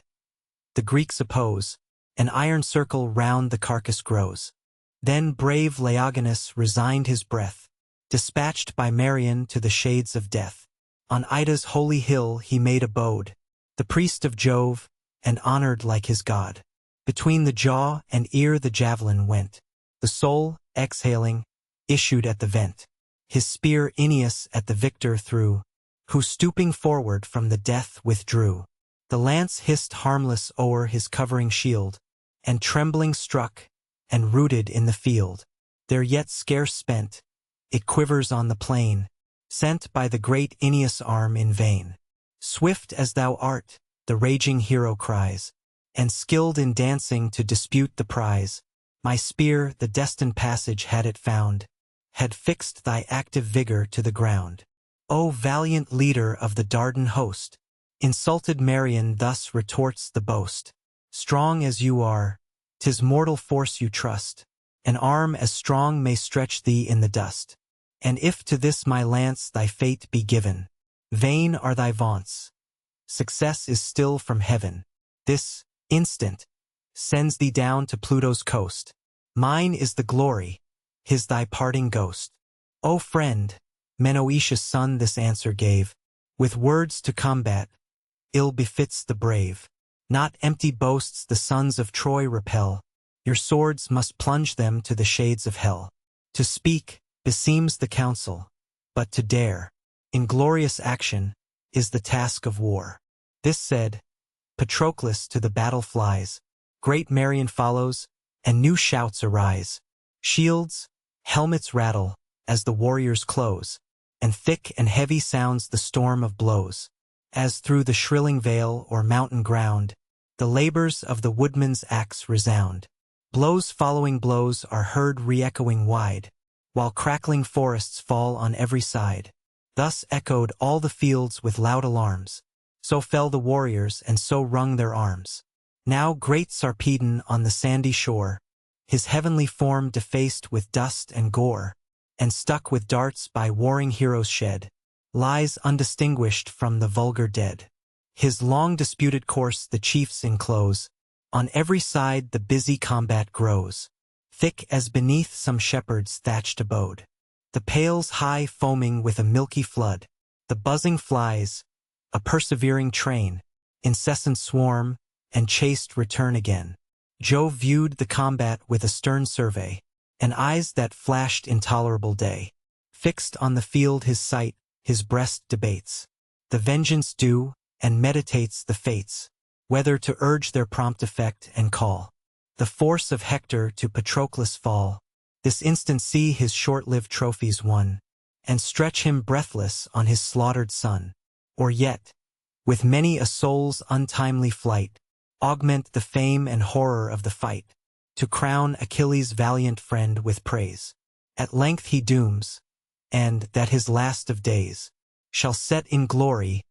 The Greeks oppose, an iron circle round the carcass grows. Then brave Laogonus resigned his breath, dispatched by Marion to the shades of death. On Ida's holy hill he made abode, the priest of Jove, and honored like his god. Between the jaw and ear the javelin went, the soul, exhaling, issued at the vent. His spear Aeneas at the victor threw, who stooping forward from the death withdrew. The lance hissed harmless o'er his covering shield, and trembling struck, and rooted in the field. There yet scarce spent, it quivers on the plain, sent by the great Aeneas' arm in vain. Swift as thou art, the raging hero cries, and skilled in dancing to dispute the prize. My spear, the destined passage had it found, had fixed thy active vigor to the ground. O valiant leader of the Dardan host, insulted Marion thus retorts the boast. Strong as you are, 'tis mortal force you trust, an arm as strong may stretch thee in the dust. And if to this my lance thy fate be given, vain are thy vaunts. Success is still from heaven. This instant sends thee down to Pluto's coast. Mine is the glory, his thy parting ghost. O friend, Menoetius' son this answer gave, with words to combat, ill befits the brave. Not empty boasts the sons of Troy repel, your swords must plunge them to the shades of hell. To speak beseems the council, but to dare, in glorious action, is the task of war. This said, Patroclus to the battle flies, great Marion follows, and new shouts arise. Shields, helmets rattle, as the warriors close, and thick and heavy sounds the storm of blows. As through the shrilling vale or mountain ground, the labors of the woodman's axe resound. Blows following blows are heard re-echoing wide, while crackling forests fall on every side. Thus echoed all the fields with loud alarms. So fell the warriors, and so wrung their arms. Now great Sarpedon on the sandy shore, his heavenly form defaced with dust and gore, and stuck with darts by warring heroes shed, lies undistinguished from the vulgar dead. His long disputed course the chiefs enclose, on every side the busy combat grows, thick as beneath some shepherd's thatched abode. The pails high foaming with a milky flood, the buzzing flies, a persevering train, incessant swarm, and chaste return again. Jove viewed the combat with a stern survey, and eyes that flashed intolerable day. Fixed on the field his sight, his breast debates the vengeance due, and meditates the fates, whether to urge their prompt effect and call the force of Hector to Patroclus fall. This instant see his short-lived trophies won, and stretch him breathless on his slaughtered son. Or yet, with many a soul's untimely flight, augment the fame and horror of the fight, to crown Achilles' valiant friend with praise. At length he dooms, and that his last of days shall set in glory,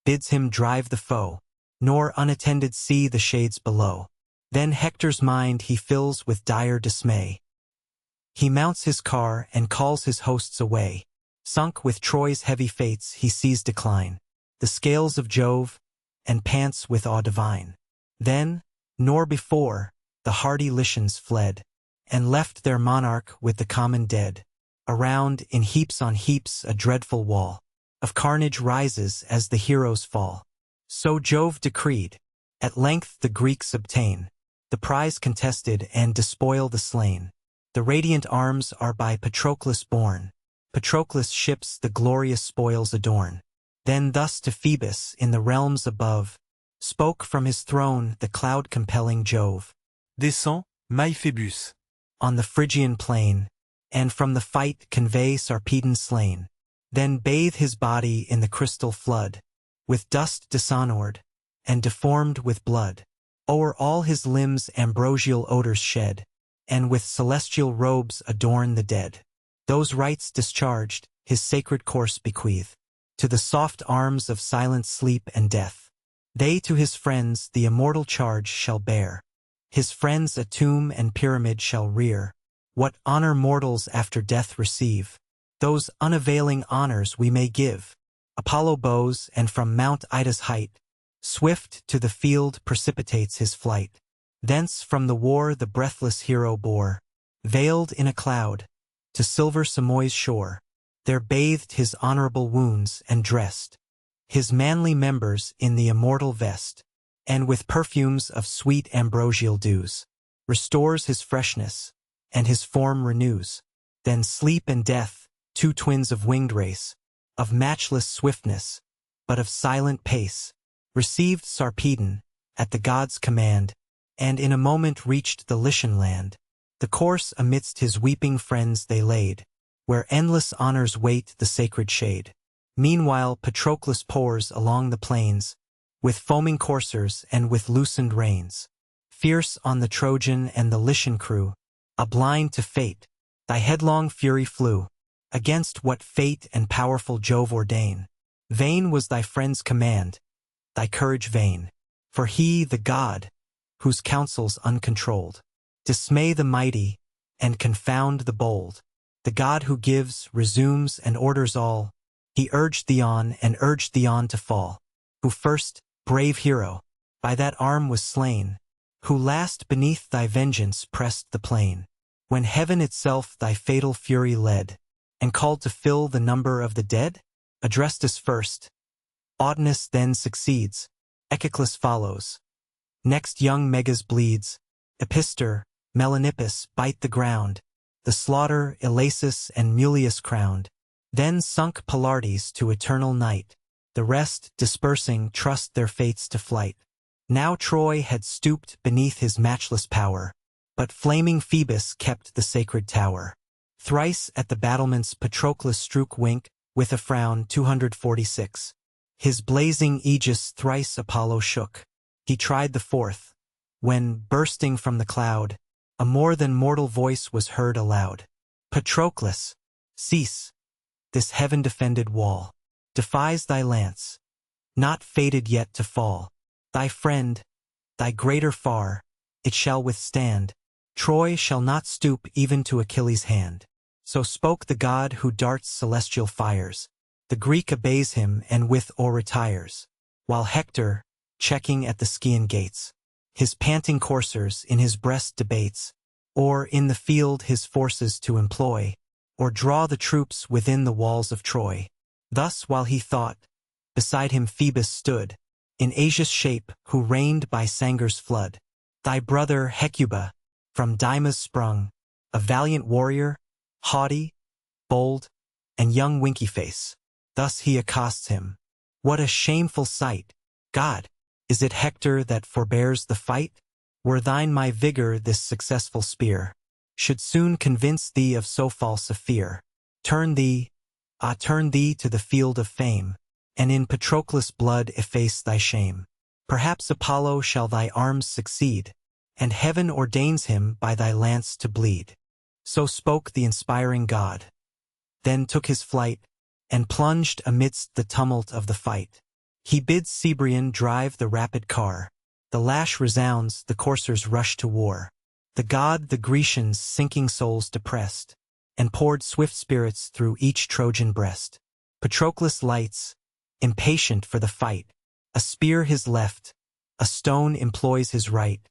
bids him drive the foe, nor unattended see the shades below. Then Hector's mind he fills with dire dismay. He mounts his car and calls his hosts away. Sunk with Troy's heavy fates he sees decline the scales of Jove, and pants with awe divine. Then, nor before, the hardy Lycians fled, and left their monarch with the common dead. Around, in heaps on heaps, a dreadful wall, of carnage rises as the heroes fall. So Jove decreed. At length the Greeks obtain the prize contested and despoil the slain. The radiant arms are by Patroclus borne. Patroclus' ships the glorious spoils adorn. Then thus to Phoebus in the realms above spoke from his throne the cloud-compelling Jove. Descends, my Phébus. On the Phrygian plain, and from the fight convey Sarpedon slain. Then bathe his body in the crystal flood, with dust dishonored, and deformed with blood. O'er all his limbs ambrosial odors shed, and with celestial robes adorn the dead. Those rites discharged, his sacred course bequeath to the soft arms of silent sleep and death. They to his friends the immortal charge shall bear. His friends a tomb and pyramid shall rear. What honor mortals after death receive, those unavailing honors we may give. Apollo bows, and from Mount Ida's height, swift to the field precipitates his flight. Thence from the war the breathless hero bore, veiled in a cloud, to silver Samoi's shore. There bathed his honorable wounds and dressed his manly members in the immortal vest, and with perfumes of sweet ambrosial dews, restores his freshness, and his form renews. Then sleep and death, two twins of winged race, of matchless swiftness, but of silent pace, received Sarpedon at the god's command, and in a moment reached the Lycian land. The course amidst his weeping friends they laid, where endless honors wait the sacred shade. Meanwhile Patroclus pours along the plains, with foaming coursers and with loosened reins. Fierce on the Trojan and the Lycian crew, a blind to fate, thy headlong fury flew, against what fate and powerful Jove ordain. Vain was thy friend's command, thy courage vain, for he, the god, whose counsels uncontrolled, dismay the mighty, and confound the bold. The god who gives, resumes, and orders all, he urged thee on and urged thee on to fall. Who first, brave hero, by that arm was slain, who last beneath thy vengeance pressed the plain, when heaven itself thy fatal fury led, and called to fill the number of the dead? Adrestus first, Autonous then succeeds, Echeclus follows. Next young Megas bleeds, Epistor, Melanippus bite the ground, the slaughter Elasus and Mulius crowned. Then sunk Pilartes to eternal night, the rest, dispersing, trust their fates to flight. Now Troy had stooped beneath his matchless power, but flaming Phoebus kept the sacred tower. Thrice at the battlements Patroclus strook wink, with a frown 246. His blazing aegis thrice Apollo shook. He tried the fourth, when, bursting from the cloud, a more than mortal voice was heard aloud. Patroclus, cease! This heaven-defended wall defies thy lance, not fated yet to fall. Thy friend, thy greater far, it shall withstand. Troy shall not stoop even to Achilles' hand. So spoke the god who darts celestial fires. The Greek obeys him and with awe retires, while Hector, checking at the Scaean gates, his panting coursers in his breast debates, or in the field his forces to employ, or draw the troops within the walls of Troy. Thus while he thought, beside him Phoebus stood, in Asia's shape, who reigned by Sangar's flood. Thy brother Hecuba, from Dymas sprung, a valiant warrior, haughty, bold, and young winky face. Thus he accosts him. What a shameful sight! God, is it Hector that forbears the fight? Were thine my vigor this successful spear, should soon convince thee of so false a fear. Turn thee to the field of fame, and in Patroclus' blood efface thy shame. Perhaps Apollo shall thy arms succeed, and heaven ordains him by thy lance to bleed. So spoke the inspiring god. Then took his flight, and plunged amidst the tumult of the fight. He bids Cebrian drive the rapid car. The lash resounds, the coursers rush to war. The god the Grecians' sinking souls depressed, and poured swift spirits through each Trojan breast. Patroclus lights, impatient for the fight. A spear his left, a stone employs his right.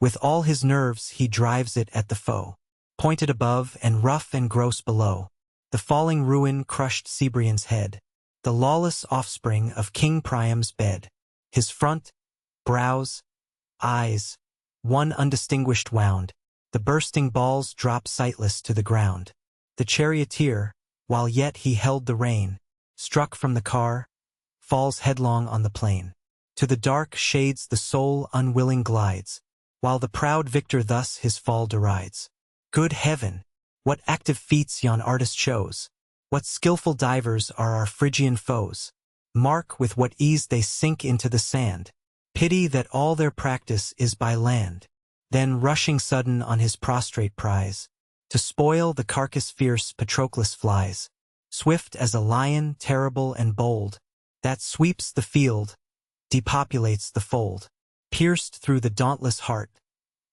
With all his nerves he drives it at the foe. Pointed above and rough and gross below, the falling ruin crushed Cebrian's head. the lawless offspring of King Priam's bed. His front, brows, eyes, one undistinguished wound, the bursting balls drop sightless to the ground. The charioteer, while yet he held the rein, struck from the car, falls headlong on the plain. To the dark shades the soul unwilling glides, while the proud victor thus his fall derides. Good heaven! What active feats yon artist shows! What skillful divers are our Phrygian foes! Mark with what ease they sink into the sand. Pity that all their practice is by land. Then rushing sudden on his prostrate prize, to spoil the carcass fierce Patroclus flies, swift as a lion terrible and bold, that sweeps the field, depopulates the fold, pierced through the dauntless heart,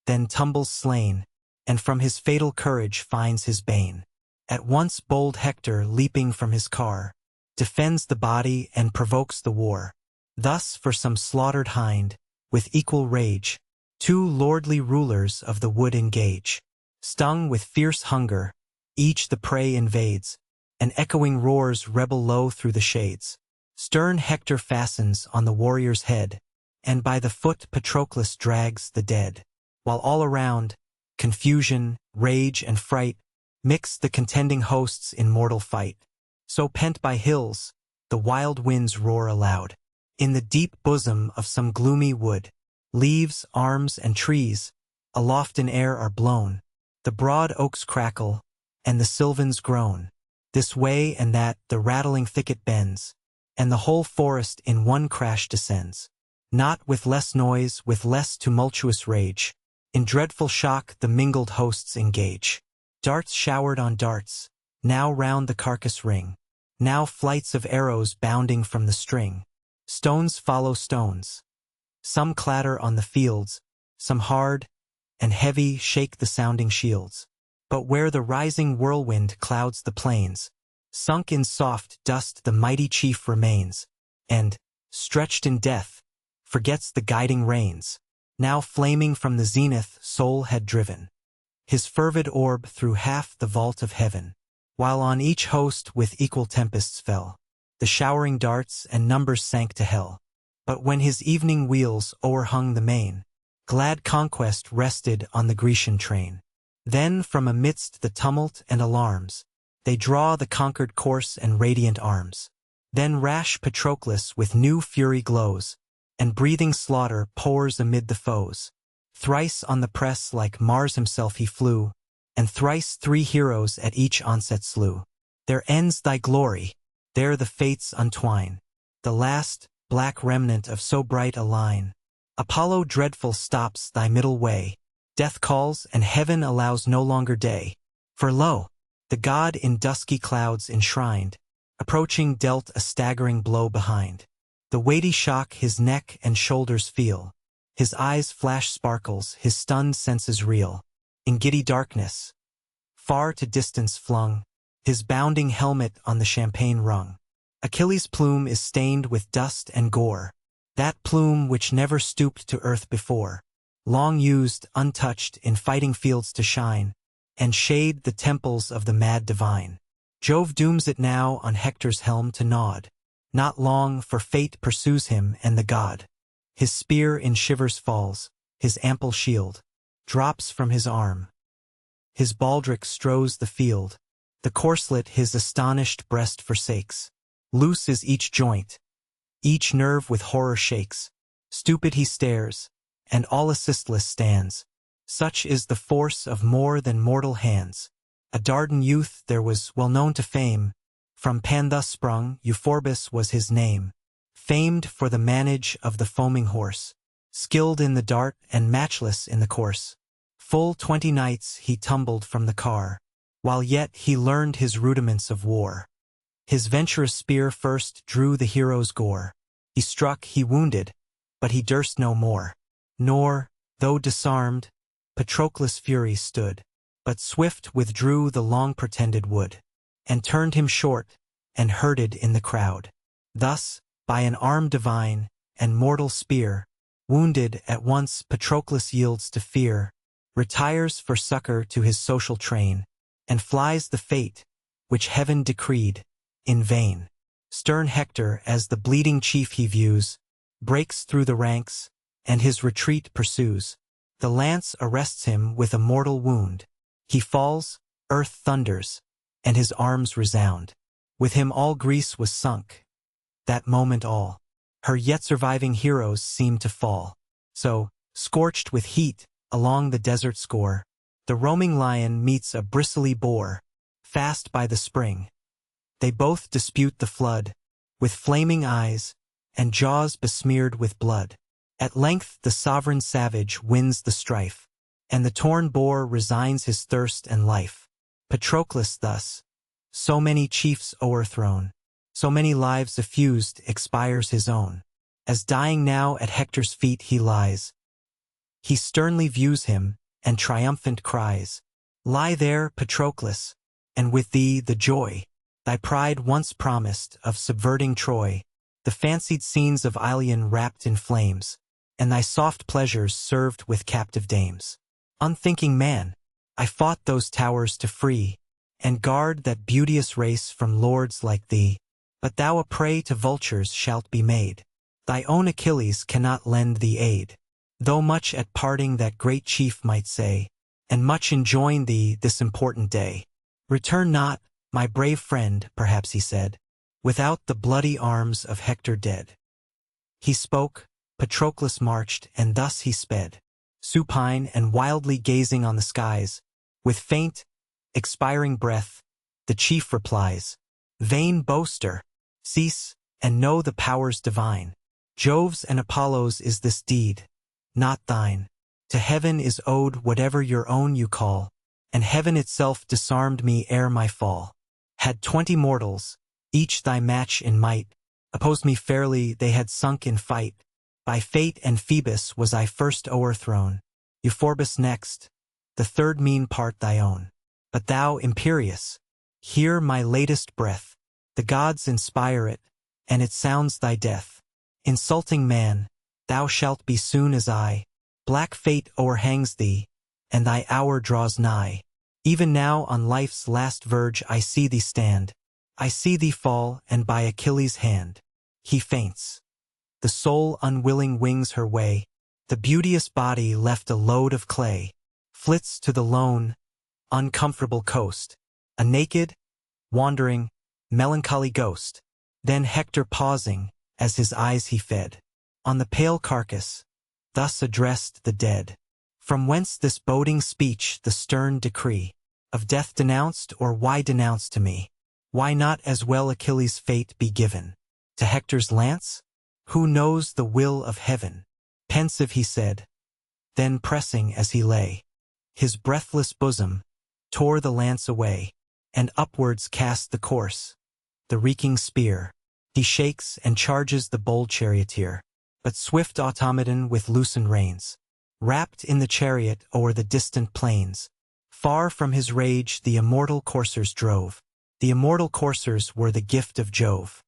then tumbles slain, and from his fatal courage finds his bane. At once bold Hector, leaping from his car, defends the body and provokes the war. Thus for some slaughtered hind, with equal rage, two lordly rulers of the wood engage. Stung with fierce hunger, each the prey invades, and echoing roars rebel low through the shades. Stern Hector fastens on the warrior's head, and by the foot Patroclus drags the dead. While all around, confusion, rage, and fright mix the contending hosts in mortal fight. So pent by hills, the wild winds roar aloud. In the deep bosom of some gloomy wood, leaves, arms, and trees, aloft in air are blown. The broad oaks crackle, and the sylvans groan. This way and that the rattling thicket bends, and the whole forest in one crash descends. Not with less noise, with less tumultuous rage, in dreadful shock the mingled hosts engage. Darts showered on darts, now round the carcass ring, now flights of arrows bounding from the string. Stones follow stones. Some clatter on the fields, some hard and heavy shake the sounding shields. But where the rising whirlwind clouds the plains, sunk in soft dust the mighty chief remains, and, stretched in death, forgets the guiding reins. Now flaming from the zenith soul had driven his fervid orb through half the vault of heaven, while on each host with equal tempests fell. The showering darts and numbers sank to hell. But when his evening wheels o'erhung the main, glad conquest rested on the Grecian train. Then from amidst the tumult and alarms, they draw the conquered corse and radiant arms. Then rash Patroclus with new fury glows, and breathing slaughter pours amid the foes. Thrice on the press like Mars himself he flew, and thrice 3 heroes at each onset slew. There ends thy glory, there the fates untwine, the last, black remnant of so bright a line. Apollo dreadful stops thy middle way, death calls and heaven allows no longer day. For lo, the god in dusky clouds enshrined, approaching dealt a staggering blow behind. The weighty shock his neck and shoulders feel, his eyes flash sparkles, his stunned senses reel. In giddy darkness, far to distance flung, his bounding helmet on the champaign rung. Achilles' plume is stained with dust and gore, that plume which never stooped to earth before, long used, untouched, in fighting fields to shine, and shade the temples of the mad divine. Jove dooms it now on Hector's helm to nod. Not long, for fate pursues him and the god. His spear in shivers falls, his ample shield drops from his arm. His baldric strows the field, the corslet his astonished breast forsakes. Loose is each joint, each nerve with horror shakes. Stupid he stares, and all assistless stands. Such is the force of more than mortal hands. A Dardan youth there was, well known to fame. From Pan thus sprung, Euphorbus was his name. Famed for the manage of the foaming horse, skilled in the dart and matchless in the course. Full 20 nights he tumbled from the car, while yet he learned his rudiments of war. His venturous spear first drew the hero's gore. He struck, he wounded, but he durst no more. Nor, though disarmed, Patroclus' fury stood, but swift withdrew the long pretended wood, and turned him short, and herded in the crowd. Thus, by an arm divine, and mortal spear, wounded at once Patroclus yields to fear, retires for succor to his social train, and flies the fate, which heaven decreed, in vain. Stern Hector, as the bleeding chief he views, breaks through the ranks, and his retreat pursues. The lance arrests him with a mortal wound. He falls, earth thunders, and his arms resound. With him all Greece was sunk. That moment all her yet surviving heroes seemed to fall. So, scorched with heat, along the desert score, the roaming lion meets a bristly boar, fast by the spring. They both dispute the flood, with flaming eyes, and jaws besmeared with blood. At length the sovereign savage wins the strife, and the torn boar resigns his thirst and life. Patroclus thus, so many chiefs o'erthrown, so many lives effused, expires his own. As dying now at Hector's feet he lies, he sternly views him, and triumphant cries, "Lie there, Patroclus, and with thee the joy thy pride once promised of subverting Troy, the fancied scenes of Ilion wrapped in flames, and thy soft pleasures served with captive dames. Unthinking man, I fought those towers to free, and guard that beauteous race from lords like thee. But thou a prey to vultures shalt be made. Thy own Achilles cannot lend thee aid, though much at parting that great chief might say, and much enjoin thee this important day. Return not, my brave friend, perhaps he said, without the bloody arms of Hector dead." He spoke, Patroclus marched, and thus he sped, supine and wildly gazing on the skies. With faint, expiring breath, the chief replies, "Vain boaster, cease, and know the powers divine. Jove's and Apollo's is this deed, not thine. To heaven is owed whatever your own you call, and heaven itself disarmed me ere my fall. Had 20 mortals, each thy match in might, opposed me fairly, they had sunk in fight. By fate and Phoebus was I first o'erthrown, Euphorbus next, the third mean part thy own. But thou, imperious, hear my latest breath. The gods inspire it, and it sounds thy death. Insulting man, thou shalt be soon as I. Black fate o'erhangs thee, and thy hour draws nigh. Even now on life's last verge I see thee stand. I see thee fall, and by Achilles' hand he faints. The soul unwilling wings her way. The beauteous body left a load of clay, flits to the lone, uncomfortable coast, a naked, wandering, melancholy ghost. Then Hector pausing, as his eyes he fed on the pale carcass, thus addressed the dead. "From whence this boding speech, the stern decree of death denounced, or why denounced to me? Why not as well Achilles' fate be given to Hector's lance? Who knows the will of heaven?" Pensive he said, then pressing as he lay, his breathless bosom tore the lance away, and upwards cast the course, the reeking spear. He shakes and charges the bold charioteer, but swift automaton with loosened reins, wrapped in the chariot o'er the distant plains. Far from his rage the immortal coursers drove. The immortal coursers were the gift of Jove.